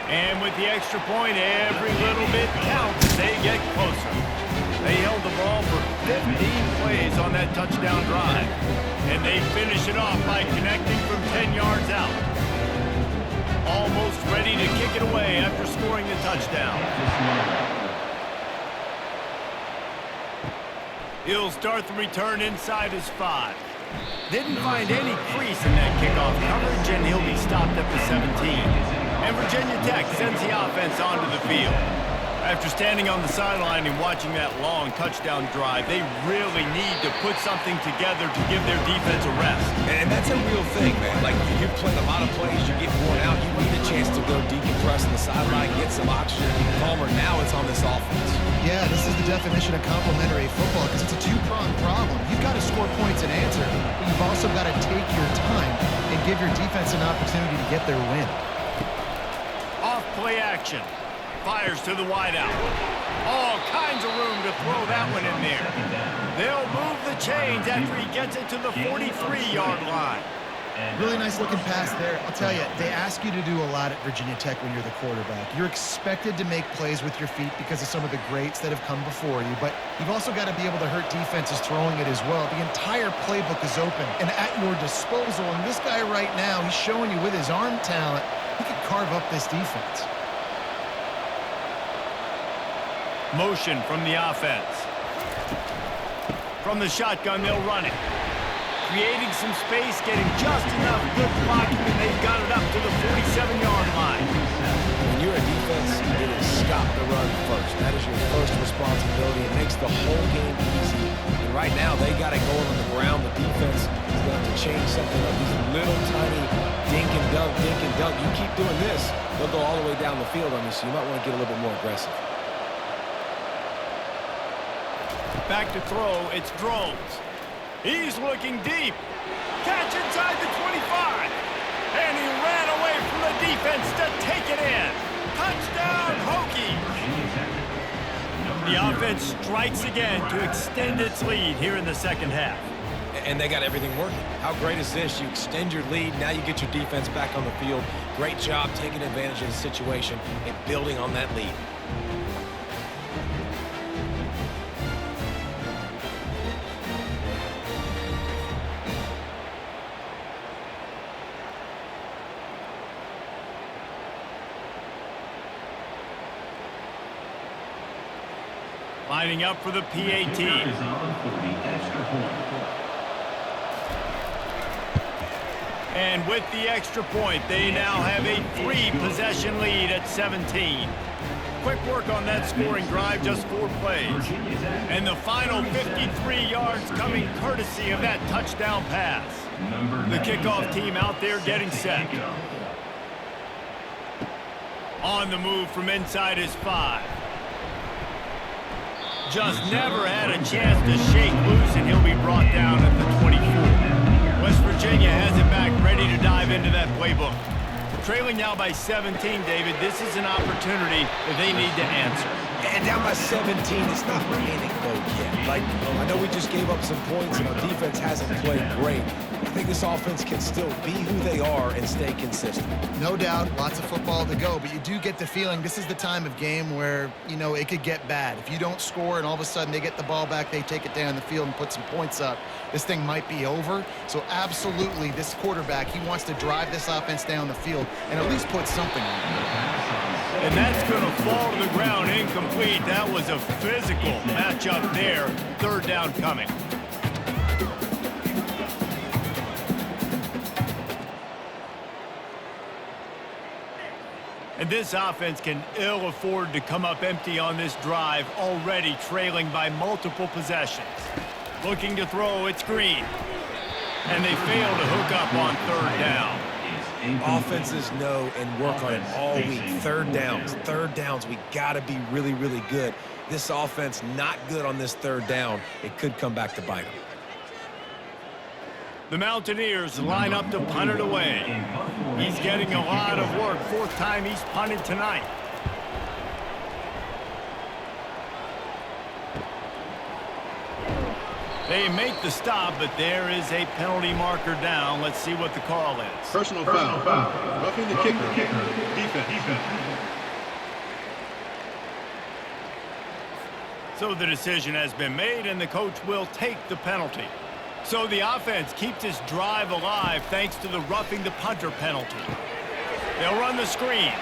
And with the extra point, every little bit counts as they get closer. They held the ball for 15 plays on that touchdown drive. And they finish it off by connecting from 10 yards out. Almost ready to kick it away after scoring the touchdown. He'll start the return inside his 5. Didn't find any crease in that kickoff coverage, and he'll be stopped at the 17. And Virginia Tech sends the offense onto the field. After standing on the sideline and watching that long touchdown drive, they really need to put something together to give their defense a rest. And that's a real thing, man. Like, you're playing a lot of plays, you get worn out, you need a chance to go decompress on the sideline, get some oxygen. Palmer, now it's on this offense. Yeah, this is the definition of complementary football, because it's a 2-pronged problem. You've got to score points and answer, but you've also got to take your time and give your defense an opportunity to get their win. Off play action. Fires to the wideout. All kinds of room to throw that one in there. They'll move the chains after he gets it to the 43-yard line. Really nice looking pass there. I'll tell you, they ask you to do a lot at Virginia Tech when you're the quarterback. You're expected to make plays with your feet because of some of the greats that have come before you, but you've also got to be able to hurt defenses throwing it as well. The entire playbook is open and at your disposal, and this guy right now, he's showing you with his arm talent, he could carve up this defense. Motion from the offense. From the shotgun, they'll run it. Creating some space, getting just enough good blocking, and they've got it up to the 47-yard line. When you're a defense, it is stop the run first. That is your first responsibility. It makes the whole game easy. And right now, they got it going on the ground. The defense is going to have to change something up. These little tiny dink and dunk, dink and dunk. You keep doing this, they'll go all the way down the field on you, so you might want to get a little bit more aggressive. Back to throw, it's Drones. He's looking deep. Catch inside the 25. And he ran away from the defense to take it in. Touchdown, Hokies. The offense strikes again to extend its lead here in the second half. And they got everything working. How great is this? You extend your lead, now you get your defense back on the field. Great job taking advantage of the situation and building on that lead. Lining up for the PAT. And with the extra point, they now have a 3-possession lead at 17. Quick work on that scoring drive, just 4 plays. And the final 53 yards coming courtesy of that touchdown pass. The kickoff team out there getting set. On the move from inside his 5. Just never had a chance to shake loose, and he'll be brought down at the 24. West Virginia has it back, ready to dive into that playbook. Trailing now by 17, David, this is an opportunity that they need to answer. And down by 17, it's not panic mode yet. Like, I know we just gave up some points, and our defense hasn't played great. I think this offense can still be who they are and stay consistent. No doubt, lots of football to go, but you do get the feeling this is the time of game where, you know, it could get bad. If you don't score and all of a sudden they get the ball back, they take it down the field and put some points up, this thing might be over. So absolutely, this quarterback, he wants to drive this offense down the field and at least put something on it. And that's going to fall to the ground incomplete. That was a physical matchup there. Third down coming. And this offense can ill afford to come up empty on this drive, already trailing by multiple possessions. Looking to throw, it's Green. And they fail to hook up on third down. Offenses know and work on it all week. Third downs, we got to be really, really good. This offense not good on this third down. It could come back to bite them. The Mountaineers line up to punt it away. He's getting a lot of work. 4th time he's punted tonight. They make the stop, but there is a penalty marker down. Let's see what the call is. Personal foul. Roughing the kicker. Defense. So the decision has been made, and the coach will take the penalty. So the offense keeps this drive alive thanks to the roughing the punter penalty. They'll run the screen.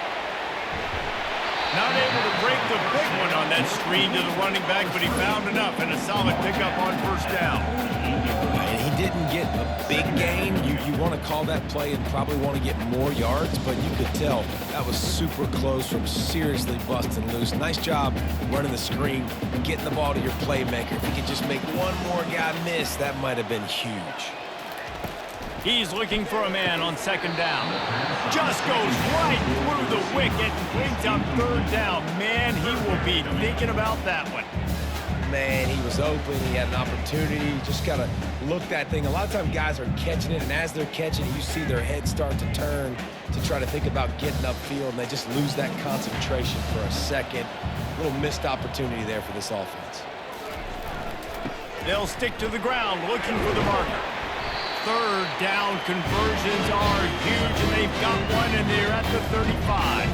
Not able to break the big one on that screen to the running back, but he found enough and a solid pickup on first down. And he didn't get a big gain. You want to call that play and probably want to get more yards, but you could tell that was super close from seriously busting loose. Nice job running the screen, getting the ball to your playmaker. If he could just make one more guy miss, that might have been huge. He's looking for a man on second down. Just goes right through the wicket and brings up third down. Man, he will be thinking about that one. Man, he was open. He had an opportunity. Just got to look that thing. A lot of times guys are catching it, and as they're catching it, you see their head start to turn to try to think about getting upfield, and they just lose that concentration for a second. A little missed opportunity there for this offense. They'll stick to the ground looking for the marker. third down conversions are huge, and they've got one, and they're at the 35.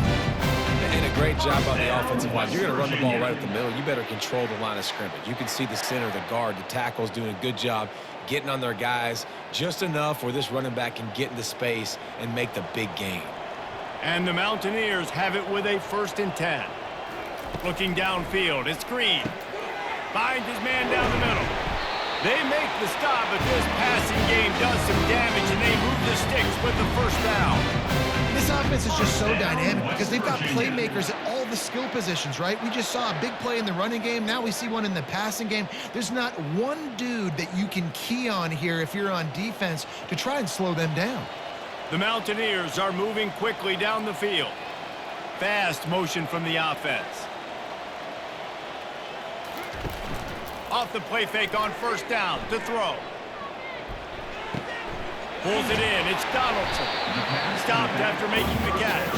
And a great job on the offensive line. You're going to run the ball right at the middle. You better control the line of scrimmage. You can see the center, the guard, the tackles doing a good job getting on their guys just enough where this running back can get into space and make the big gain. And the Mountaineers have it with a 1st and 10. Looking downfield, it's Green. Finds his man down the middle. They make the stop, but this passing game does some damage, and they move the sticks with the 1st down. This offense is just so dynamic because they've got playmakers at all the skill positions, right? We just saw a big play in the running game. Now we see one in the passing game. There's not one dude that you can key on here if you're on defense to try and slow them down. The Mountaineers are moving quickly down the field. Fast motion from the offense. Off the play fake on 1st down to throw. Pulls it in. It's Donaldson. Stopped after making the catch.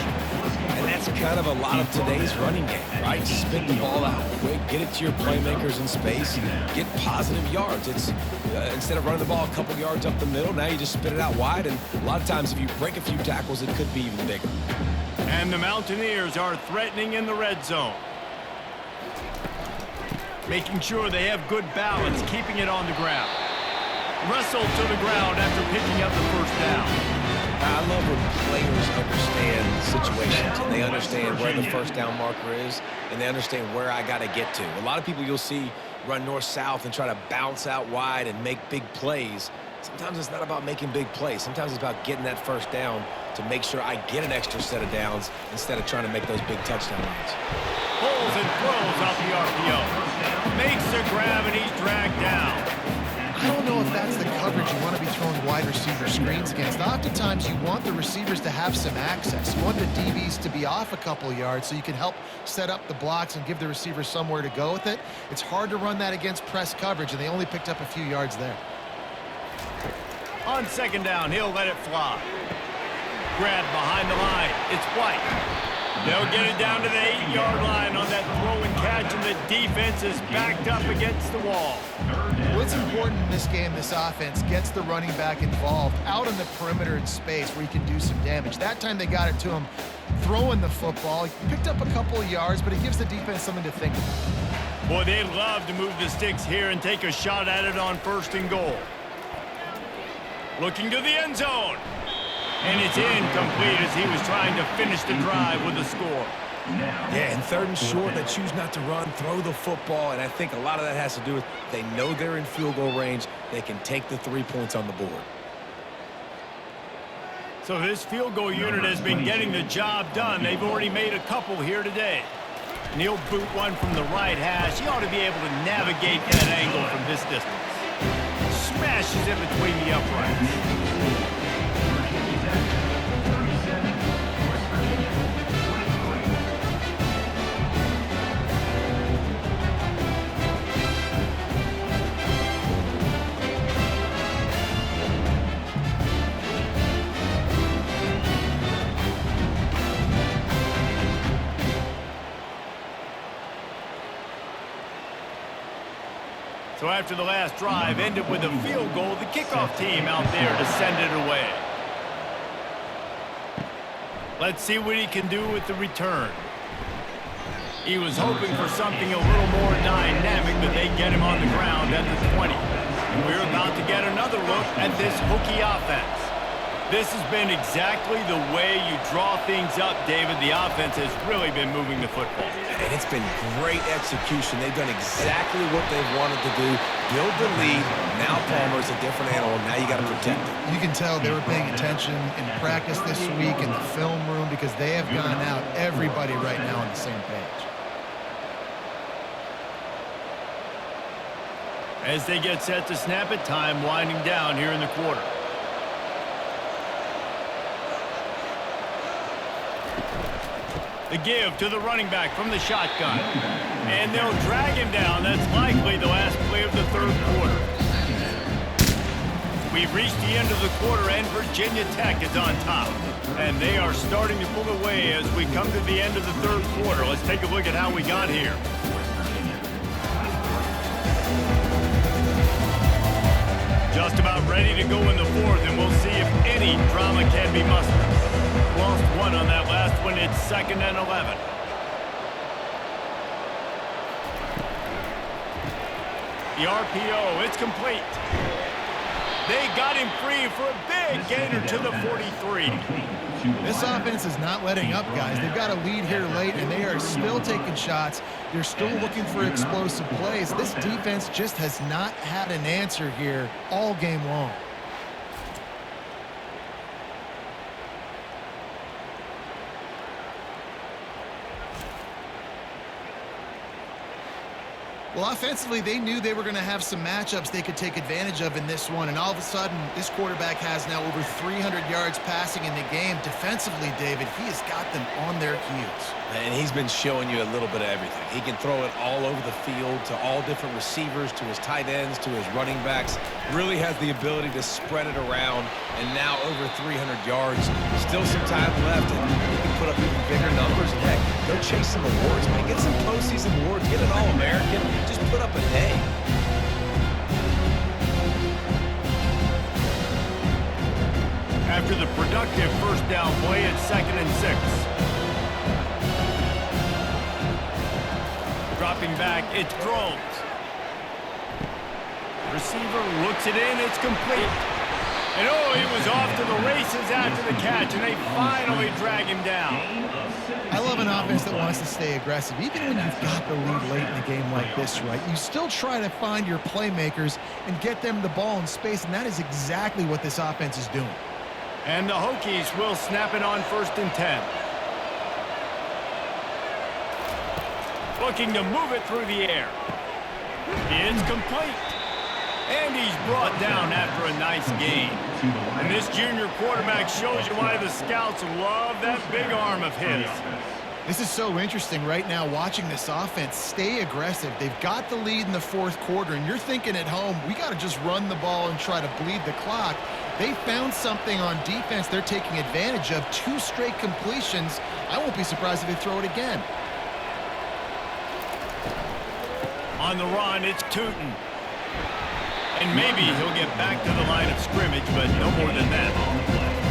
And that's kind of a lot of today's running game, right? Spit the ball out quick, get it to your playmakers in space, get positive yards. It's instead of running the ball a couple yards up the middle, now you just spit it out wide, and a lot of times if you break a few tackles, it could be even bigger. And the Mountaineers are threatening in the red zone. Making sure they have good balance, keeping it on the ground. Wrestled to the ground after picking up the 1st down. I love when players understand situations and they understand where the 1st down marker is and they understand where I got to get to. A lot of people you'll see run north-south and try to bounce out wide and make big plays. Sometimes it's not about making big plays. Sometimes it's about getting that 1st down to make sure I get an extra set of downs instead of trying to make those big touchdown runs. Pulls and throws off the RPO. Makes the grab and he's dragged down. I don't know if that's the coverage you want to be throwing wide receiver screens against. Oftentimes, you want the receivers to have some access. You want the DBs to be off a couple yards so you can help set up the blocks and give the receivers somewhere to go with it. It's hard to run that against press coverage, and they only picked up a few yards there. On 2nd down, he'll let it fly. Grab behind the line. It's White. They'll get it down to the 8-yard line on that throw and catch, and the defense is backed up against the wall. What's important in this game, this offense gets the running back involved out on the perimeter in space where he can do some damage. That time they got it to him throwing the football. He picked up a couple of yards, but it gives the defense something to think about. Boy, they'd love to move the sticks here and take a shot at it on 1st and goal. Looking to the end zone. And it's incomplete as he was trying to finish the drive with a score. Yeah, and 3rd and short, they choose not to run, throw the football, and I think a lot of that has to do with they know they're in field goal range. They can take the 3 points on the board. So this field goal unit has been getting the job done. They've already made a couple here today. And he'll boot one from the right hash. He ought to be able to navigate that angle from this distance. Smashes it between the uprights. So after the last drive ended with a field goal, the kickoff team out there to send it away. Let's see what he can do with the return. He was hoping for something a little more dynamic, but they get him on the ground at the 20. And we're about to get another look at this Hokie offense. This has been exactly the way you draw things up, David. The offense has really been moving the football. And it's been great execution. They've done exactly what they've wanted to do. Build the lead. Now Palmer's a different animal. Now you got to protect him. You can tell they were paying attention in practice this week in the film room because they have gone out, everybody right now on the same page. As they get set to snap it, time winding down here in the quarter. The give to the running back from the shotgun. And they'll drag him down. That's likely the last play of the 3rd quarter. We've reached the end of the quarter, and Virginia Tech is on top. And they are starting to pull away as we come to the end of the 3rd quarter. Let's take a look at how we got here. Just about ready to go in the fourth, and we'll see if any drama can be mustered. Lost one on that last one. It's 2nd and 11. The RPO, it's complete. They got him free for a big gainer to the 43. This offense is not letting up, guys. They've got a lead here late, and they are still taking shots. They're still looking for explosive plays. This defense just has not had an answer here all game long. Well, offensively, they knew they were going to have some matchups they could take advantage of in this one, and all of a sudden, this quarterback has now over 300 yards passing in the game. Defensively, David, he has got them on their heels. And he's been showing you a little bit of everything. He can throw it all over the field to all different receivers, to his tight ends, to his running backs. Really has the ability to spread it around, and now over 300 yards. Still some time left, and he can put up even bigger numbers. And heck, go chase some awards, man. Get some postseason awards. Get an All-American. Just put up a day. After the productive first down play, it's 2nd and 6. Dropping back, it's Groves. Receiver looks it in, it's complete. And oh, he was off to the races after the catch, and they finally drag him down. I love an offense that wants to stay aggressive. Even when you've got the lead late in a game like this, right, you still try to find your playmakers and get them the ball in space, and that is exactly what this offense is doing. And the Hokies will snap it on 1st and 10. Looking to move it through the air. It's complete. And he's brought down after a nice gain. And this junior quarterback shows you why the scouts love that big arm of his. This is so interesting right now, watching this offense stay aggressive. They've got the lead in the fourth quarter, and you're thinking at home, we got to just run the ball and try to bleed the clock. They found something on defense they're taking advantage of. 2 straight completions. I won't be surprised if they throw it again. On the run, it's Tootin. And maybe he'll get back to the line of scrimmage, but no more than that.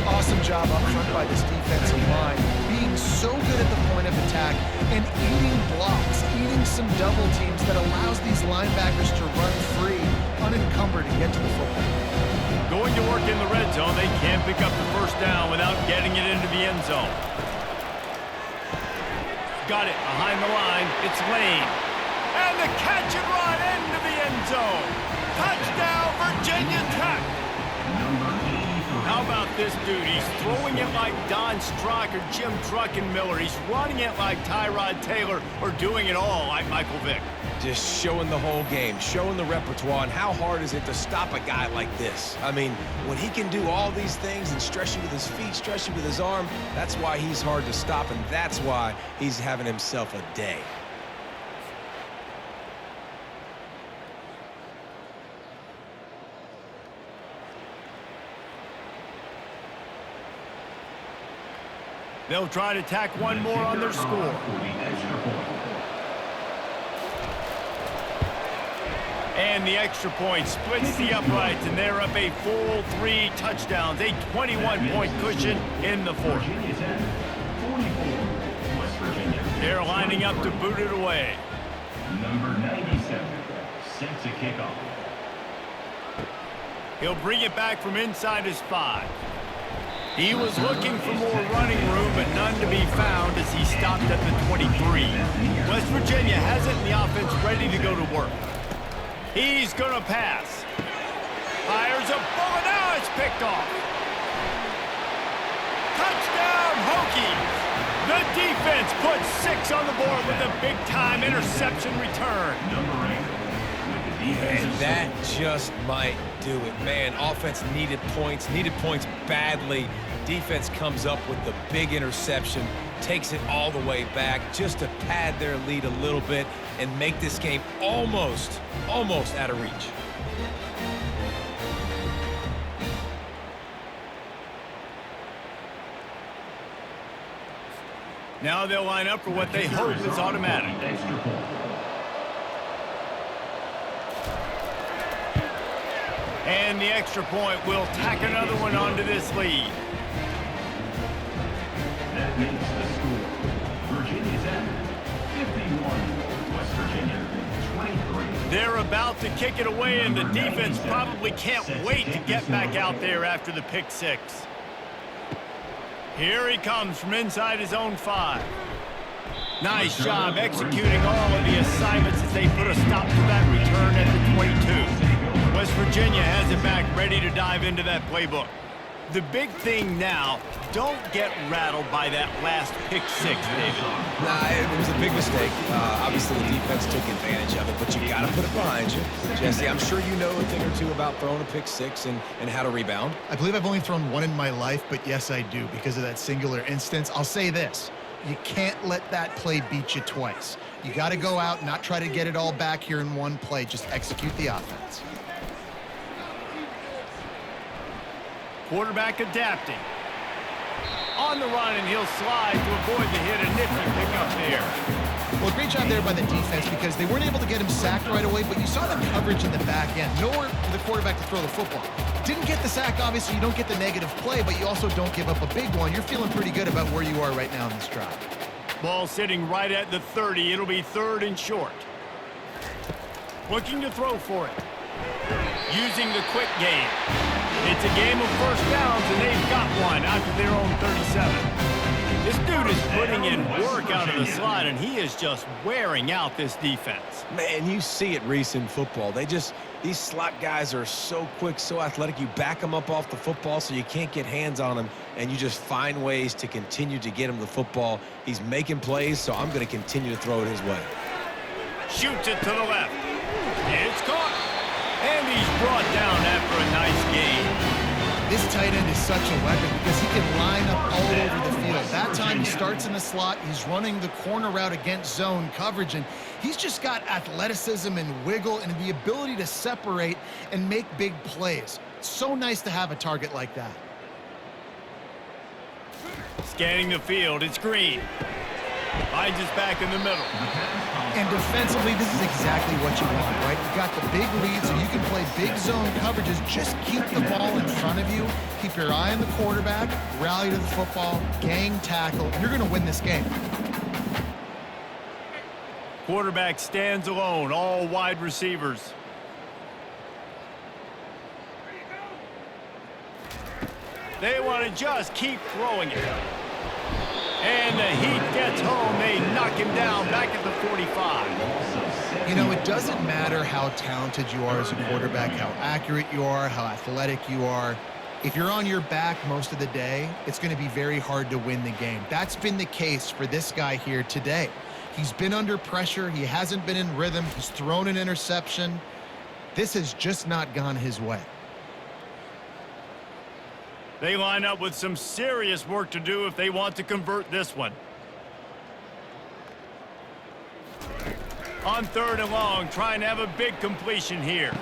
Awesome job up front by this defensive line, being so good at the point of attack and eating blocks, eating some double teams that allows these linebackers to run free, unencumbered, and get to the football. Going to work in the red zone, they can't pick up the first down without getting it into the end zone. Got it behind the line, it's Lane. And the catch and run into the end zone. Touchdown, Virginia Tech! How about this dude? He's throwing it like Don Strock or Jim Druckenmiller. He's running it like Tyrod Taylor, or doing it all like Michael Vick. Just showing the whole game, showing the repertoire, and how hard is it to stop a guy like this? I mean, when he can do all these things and stretch you with his feet, stretch you with his arm, that's why he's hard to stop, and that's why he's having himself a day. They'll try to tack one more on their score. And the extra point splits the uprights, and they're up a full 3 touchdowns, a 21-point cushion in the fourth. They're lining up to boot it away. Number 97, set to kick off. He'll bring it back from inside his 5. He was looking for more running room, but none to be found as he stopped at the 23. West Virginia has it in the offense ready to go to work. He's going to pass. Fires a bullet. Now it's picked off. Touchdown, Hokies. The defense puts 6 on the board with a big-time interception return. Number 8. And that just might do it. Man, offense needed points badly. Defense comes up with the big interception, takes it all the way back just to pad their lead a little bit and make this game almost out of reach. Now they'll line up for what they hope is automatic. And the extra point will tack another one onto this lead. That makes the score. Virginia's at 51. West Virginia 23. They're about to kick it away, and the defense probably can't wait to get back out there after the pick six. Here he comes from inside his own 5. Nice job executing all of the assignments as they put a stop to that return at the 22. West Virginia has it back, ready to dive into that playbook. The big thing now, don't get rattled by that last pick six, David. Nah, it was a big mistake. Obviously, the defense took advantage of it, but you got to put it behind you. Jesse, I'm sure you know a thing or two about throwing a pick six and how to rebound. I believe I've only thrown one in my life, but yes, I do because of that singular instance. I'll say this. You can't let that play beat you twice. You got to go out and not try to get it all back here in one play. Just execute the offense. Quarterback adapting. On the run, and he'll slide to avoid the hit. A nifty pickup there. Well, great job there by the defense because they weren't able to get him sacked right away, but you saw the coverage in the back end. Nowhere for the quarterback to throw the football. Didn't get the sack, obviously. You don't get the negative play, but you also don't give up a big one. You're feeling pretty good about where you are right now in this drive. Ball sitting right at the 30. It'll be 3rd and short. Looking to throw for it. Using the quick game. It's a game of first downs, and they've got one out to their own 37. This dude is putting in work out of the slot, and he is just wearing out this defense. Man, you see it, Reese, in football. These slot guys are so quick, so athletic. You back them up off the football so you can't get hands on them, and you just find ways to continue to get him the football. He's making plays, so I'm going to continue to throw it his way. Shoots it to the left. It's caught. And he's brought down after a nice gain. This tight end is such a weapon because he can line up all over the field. That time he starts in the slot, he's running the corner route against zone coverage, and he's just got athleticism and wiggle and the ability to separate and make big plays. It's so nice to have a target like that. Scanning the field, it's Green. Finds us back in the middle. And defensively, this is exactly what you want, right? You got the big lead, so you can play big zone coverages. Just keep the ball in front of you. Keep your eye on the quarterback, rally to the football, gang tackle, and you're going to win this game. Quarterback stands alone, all wide receivers. They want to just keep throwing it. And the heat gets home. They knock him down back at the 45. You know, it doesn't matter how talented you are as a quarterback, how accurate you are, how athletic you are. If you're on your back most of the day, it's going to be very hard to win the game. That's been the case for this guy here today. He's been under pressure. He hasn't been in rhythm. He's thrown an interception. This has just not gone his way. They line up with some serious work to do if they want to convert this one. On 3rd and long, trying to have a big completion here.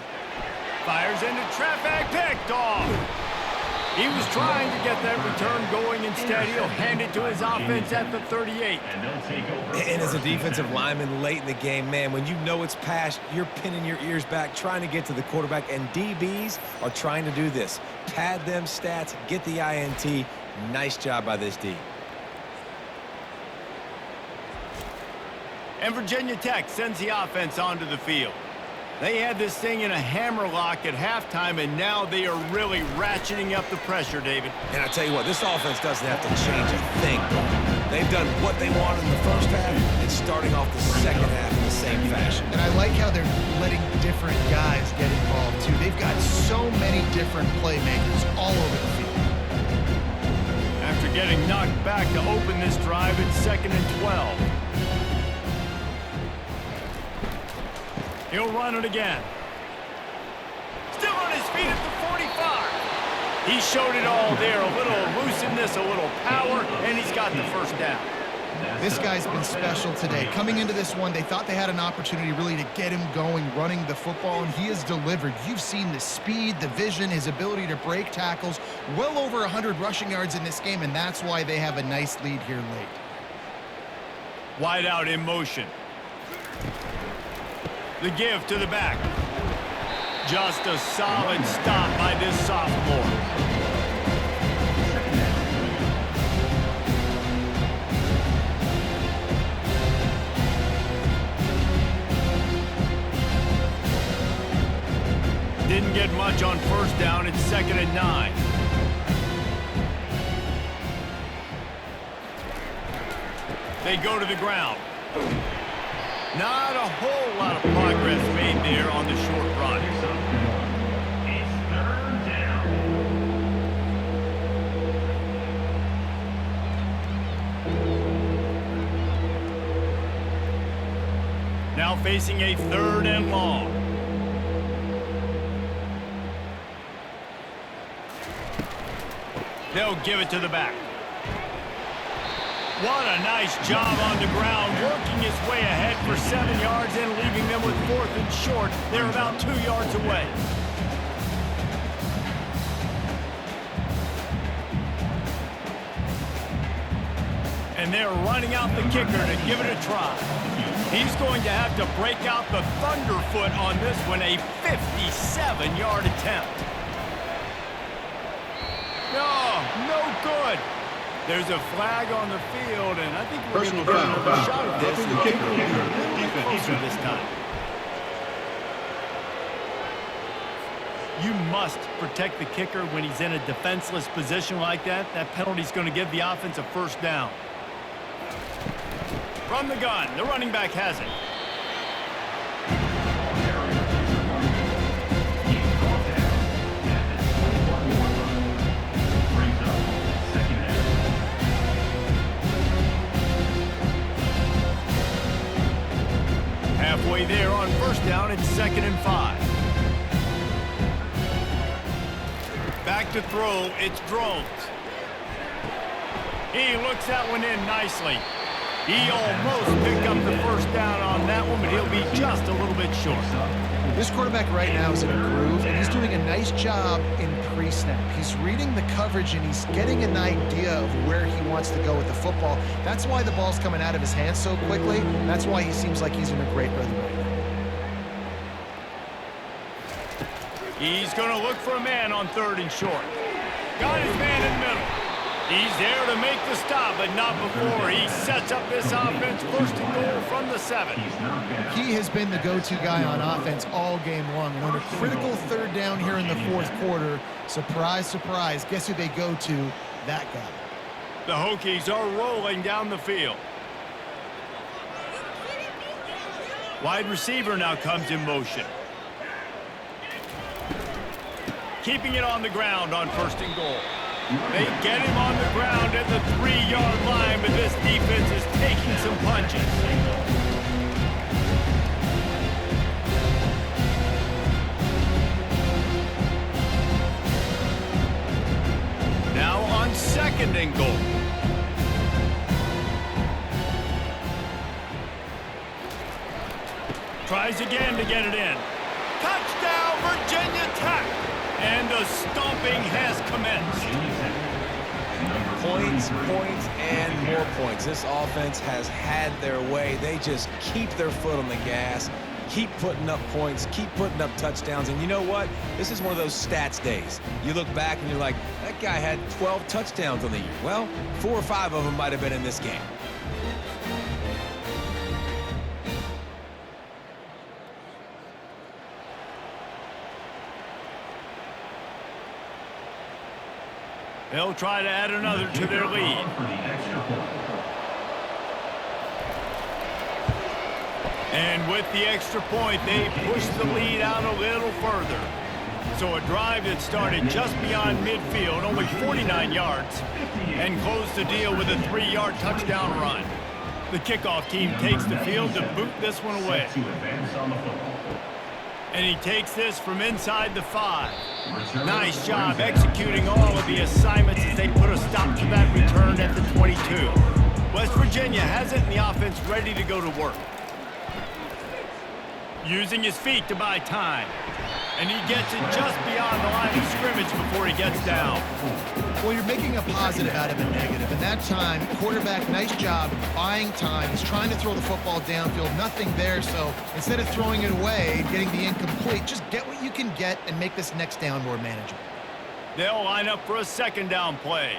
Fires into traffic, picked off. He was trying to get that return going. Instead, he'll hand it to his offense at the 38. And as a defensive lineman late in the game, man, when you know it's past, you're pinning your ears back, trying to get to the quarterback, and DBs are trying to do this. Pad them stats, get the INT. Nice job by this D. And Virginia Tech sends the offense onto the field. They had this thing in a hammerlock at halftime, and now they are really ratcheting up the pressure, David. And I tell you what, this offense doesn't have to change a thing. They've done what they wanted in the first half and starting off the second half in the same fashion. And I like how they're letting different guys get involved, too. They've got so many different playmakers all over the field. After getting knocked back to open this drive, it's 2nd and 12. He'll run it again. Still on his feet at the 45. He showed it all there. A little elusiveness, a little power, and he's got the first down. This guy's been special today. Coming into this one, they thought they had an opportunity really to get him going, running the football, and he has delivered. You've seen the speed, the vision, his ability to break tackles. Well over 100 rushing yards in this game, and that's why they have a nice lead here late. Wide out in motion. The give to the back. Just a solid stop by this sophomore. Didn't get much on first down. It's 2nd and 9. They go to the ground. Not a whole lot of progress made there on the short run. It's 3rd down. Now facing a 3rd and long. They'll give it to the back. What a nice job on the ground, working his way ahead for 7 yards and leaving them with 4th and short. They're about 2 yards away. And they're running out the kicker to give it a try. He's going to have to break out the thunderfoot on this one, a 57-yard attempt. No good. There's a flag on the field, and I think we're going to get another shot at this. Roughing the kicker. A little bit closer this time. You must protect the kicker when he's in a defenseless position like that. That penalty's going to give the offense a 1st down. From the gun, the running back has it. Halfway there on 1st down, it's 2nd and 5. Back to throw, it's Drones. He looks that one in nicely. He almost picked up the 1st down on that one, but he'll be just a little bit short. This quarterback right now is in a groove, and he's doing a nice job in pre-snap. He's reading the coverage, and he's getting an idea of where he wants to go with the football. That's why the ball's coming out of his hands so quickly. That's why he seems like he's in a great rhythm right now. He's going to look for a man on 3rd and short. Got his man in the middle. He's there to make the stop, but not before he sets up this offense. 1st and goal from the 7. He has been the go-to guy on offense all game long. And on a critical 3rd down here in the 4th quarter, surprise, surprise, guess who they go to? That guy. The Hokies are rolling down the field. Wide receiver now comes in motion. Keeping it on the ground on 1st and goal. They get him on the ground at the 3-yard line, but this defense is taking some punches. Now on 2nd and goal. Tries again to get it in. Touchdown, Virginia Tech! And the stomping has commenced. Points, and more points. This offense has had their way. They just keep their foot on the gas, keep putting up points, keep putting up touchdowns. And you know what? This is one of those stats days. You look back and you're like, that guy had 12 touchdowns on the year. Well, 4 or 5 of them might have been in this game. They'll try to add another to their lead. And with the extra point, they push the lead out a little further. So a drive that started just beyond midfield, only 49 yards, and closed the deal with a 3-yard touchdown run. The kickoff team takes the field to boot this one away. And he takes this from inside the 5. Nice job executing all of the assignments as they put a stop to that return at the 22. West Virginia has it, and the offense ready to go to work. Using his feet to buy time. And he gets it just beyond the line of scrimmage before he gets down. Well, you're making a positive out of a negative. And that time, quarterback, nice job buying time. He's trying to throw the football downfield. Nothing there. So instead of throwing it away, getting the incomplete, just get what you can get and make this next down more manageable. They'll line up for a second down play.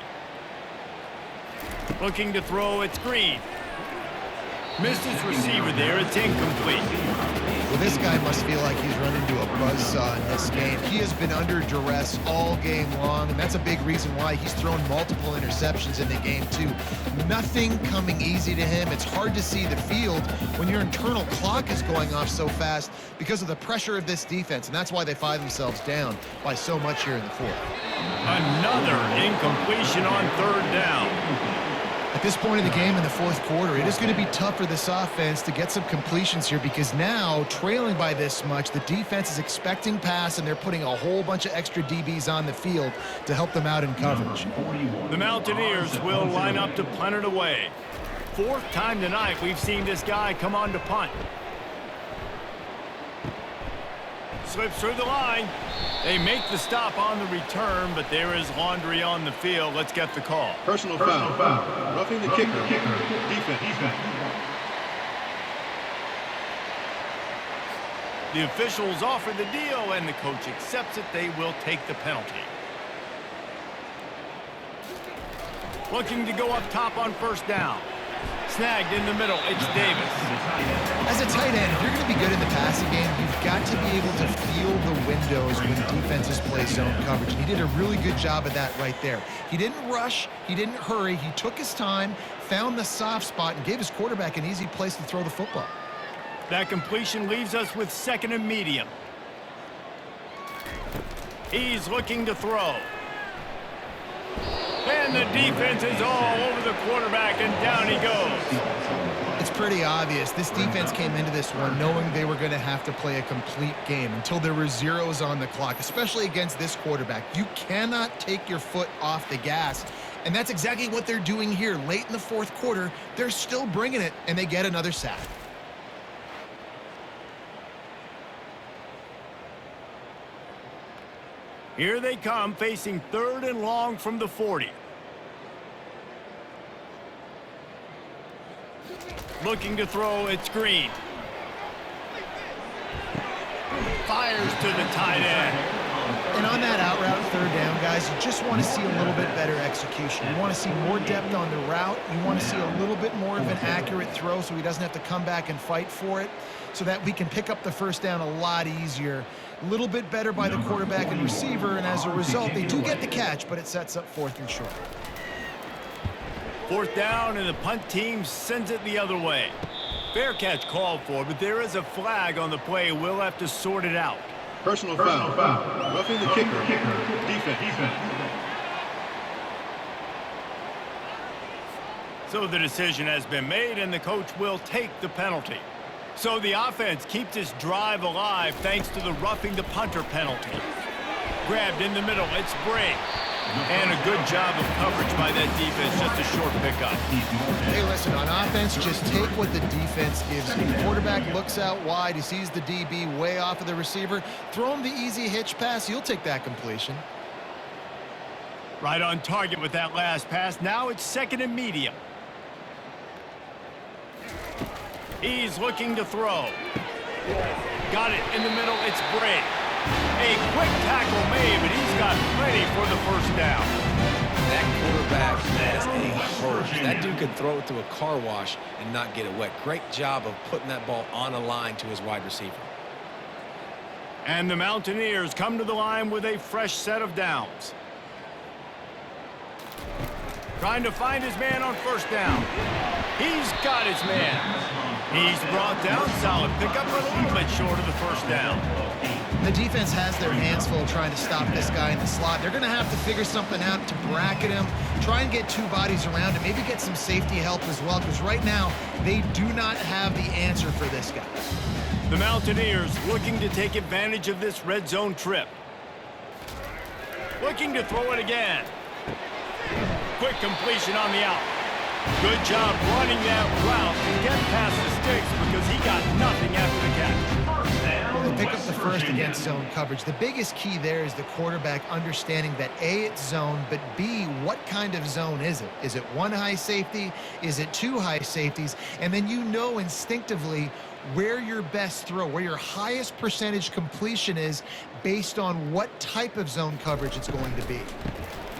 Looking to throw, it's Green. Missed his receiver there, it's incomplete. Well, this guy must feel like he's run into a buzzsaw in this game. He has been under duress all game long, and that's a big reason why he's thrown multiple interceptions in the game, too. Nothing coming easy to him. It's hard to see the field when your internal clock is going off so fast because of the pressure of this defense, and that's why they find themselves down by so much here in the fourth. Another incompletion on third down. At this point in the game in the fourth quarter, it is going to be tough for this offense to get some completions here because now, trailing by this much, the defense is expecting pass, and they're putting a whole bunch of extra DBs on the field to help them out in coverage. The Mountaineers will line up to punt it away. Fourth time tonight we've seen this guy come on to punt. Slips through the line. They make the stop on the return, but there is laundry on the field. Let's get the call. Personal foul. Roughing the kicker. Defense. The officials offer the deal, and the coach accepts it. They will take the penalty. Looking to go up top on first down. Snagged in the middle, it's Davis. As a tight end, if you're going to be good in the passing game, you've got to be able to feel the windows when defenses play zone coverage. And he did a really good job of that right there. He didn't rush, he didn't hurry, he took his time, found the soft spot, and gave his quarterback an easy place to throw the football. That completion leaves us with second and medium. He's looking to throw. And the defense is all over the quarterback, and down he goes. It's pretty obvious. This defense came into this one knowing they were going to have to play a complete game until there were zeros on the clock, especially against this quarterback. You cannot take your foot off the gas, and that's exactly what they're doing here. Late in the fourth quarter, they're still bringing it, and they get another sack. Here they come, facing third and long from the 40. Looking to throw, it's Green. Fires to the tight end. And on that out route, third down, guys, you just want to see a little bit better execution. You want to see more depth on the route. You want to see a little bit more of an accurate throw so he doesn't have to come back and fight for it, so that we can pick up the first down a lot easier. A little bit better by the quarterback and receiver, and as a result, they do get the catch, but it sets up fourth and short. Fourth down, and the punt team sends it the other way. Fair catch called for, but there is a flag on the play. We'll have to sort it out. Personal foul. Roughing the kicker. Defense. So the decision has been made, and the coach will take the penalty. So the offense keeps this drive alive thanks to the roughing the punter penalty. Grabbed in the middle, it's Bray. And a good job of coverage by that defense, just a short pickup. Hey, listen, on offense, just take what the defense gives you. The quarterback looks out wide, he sees the DB way off of the receiver. Throw him the easy hitch pass, you'll take that completion. Right on target with that last pass. Now it's second and medium. He's looking to throw. Got it in the middle, it's Bray. A quick tackle made, but he's got plenty for the first down. That quarterback has a hose. That dude could throw it to a car wash and not get it wet. Great job of putting that ball on a line to his wide receiver. And the Mountaineers come to the line with a fresh set of downs. Trying to find his man on first down. He's got his man. He's brought down, solid pickup, but a little bit short of the first down. The defense has their hands full trying to stop this guy in the slot. They're going to have to figure something out to bracket him, try and get two bodies around him, maybe get some safety help as well, because right now they do not have the answer for this guy. The Mountaineers looking to take advantage of this red zone trip. Looking to throw it again. Quick completion on the out. Good job running that route and get past the sticks because he got nothing after the catch. first against zone coverage. The biggest key there is the quarterback understanding that A, it's zone, but B, what kind of zone is it? Is it one high safety? Is it two high safeties? And then you know instinctively where your best throw, where your highest percentage completion is based on what type of zone coverage it's going to be.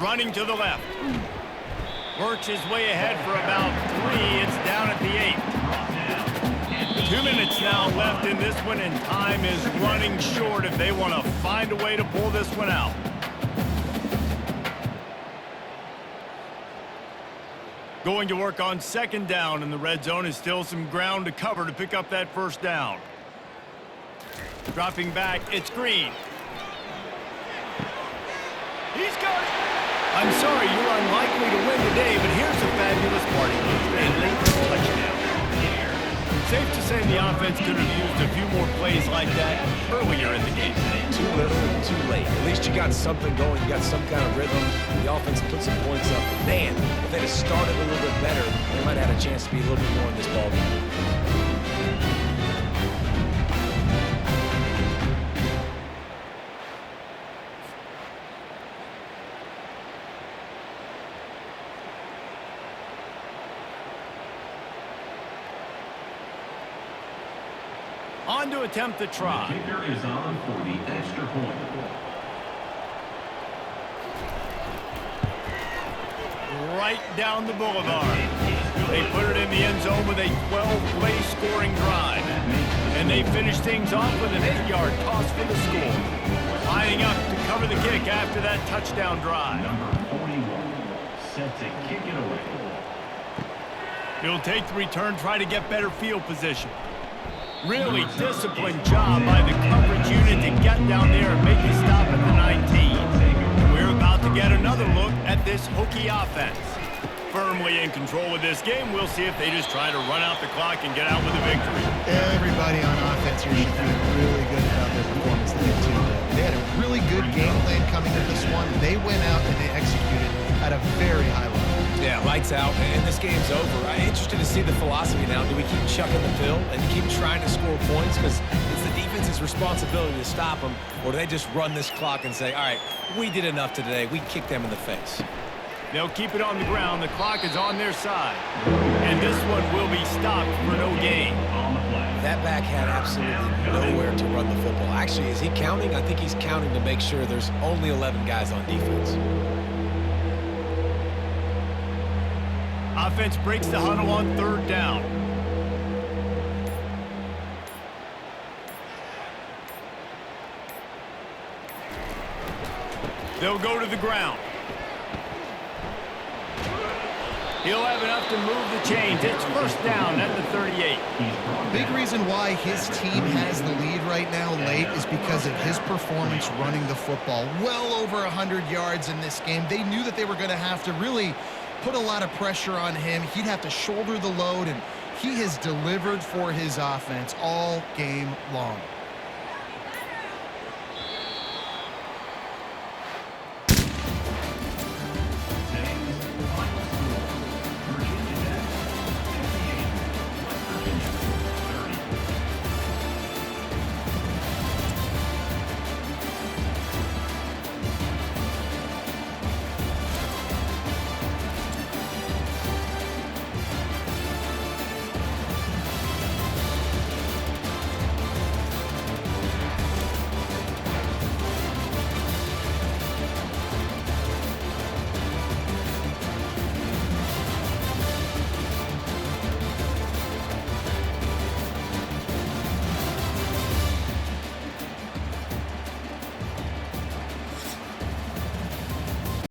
Running to the left. Works his way ahead for about 3. It's down at the 8. 2 minutes now left in this one, and time is running short if they want to find a way to pull this one out. Going to work on second down, and the red zone is still some ground to cover to pick up that first down. Dropping back, it's Green. He's got it. I'm sorry, you're unlikely to win today, but here's a fabulous party move. A late touchdown. Safe to say the offense could have used a few more plays like that earlier in the game. Too little and too late. At least you got something going. You got some kind of rhythm. The offense put some points up. Man, if they'd have started a little bit better, they might have had a chance to be a little bit more in this ballgame. On to attempt the try. The kicker is on for the extra point. Right down the boulevard. They put it in the end zone with a 12-play scoring drive. And they finish things off with an 8-yard toss for the score. Lining up to cover the kick after that touchdown drive. Number 41, set to kick it away. He'll take the return, try to get better field position. Really disciplined job by the coverage unit to get down there and make a stop at the 19. We're about to get another look at this Hokie offense. Firmly in control of this game. We'll see if they just try to run out the clock and get out with a victory. Everybody on offense here should feel really good about their performance today, too. They had a really good game plan coming to this one. They went out and they executed at a very high level. Yeah, lights out, and this game's over. I'm interested to see the philosophy now. Do we keep chucking the pill and keep trying to score points because it's the defense's responsibility to stop them, or do they just run this clock and say, all right, we did enough today. We kicked them in the face. They'll keep it on the ground. The clock is on their side. And this one will be stopped for no gain. That back had absolutely nowhere to run the football. Actually, is he counting? I think he's counting to make sure there's only 11 guys on defense. Offense breaks the huddle on third down. They'll go to the ground. He'll have enough to move the chains. It's first down at the 38. Big reason why his team has the lead right now late is because of his performance running the football. Well over 100 yards in this game. They knew that they were going to have to really put a lot of pressure on him. He'd have to shoulder the load, and he has delivered for his offense all game long.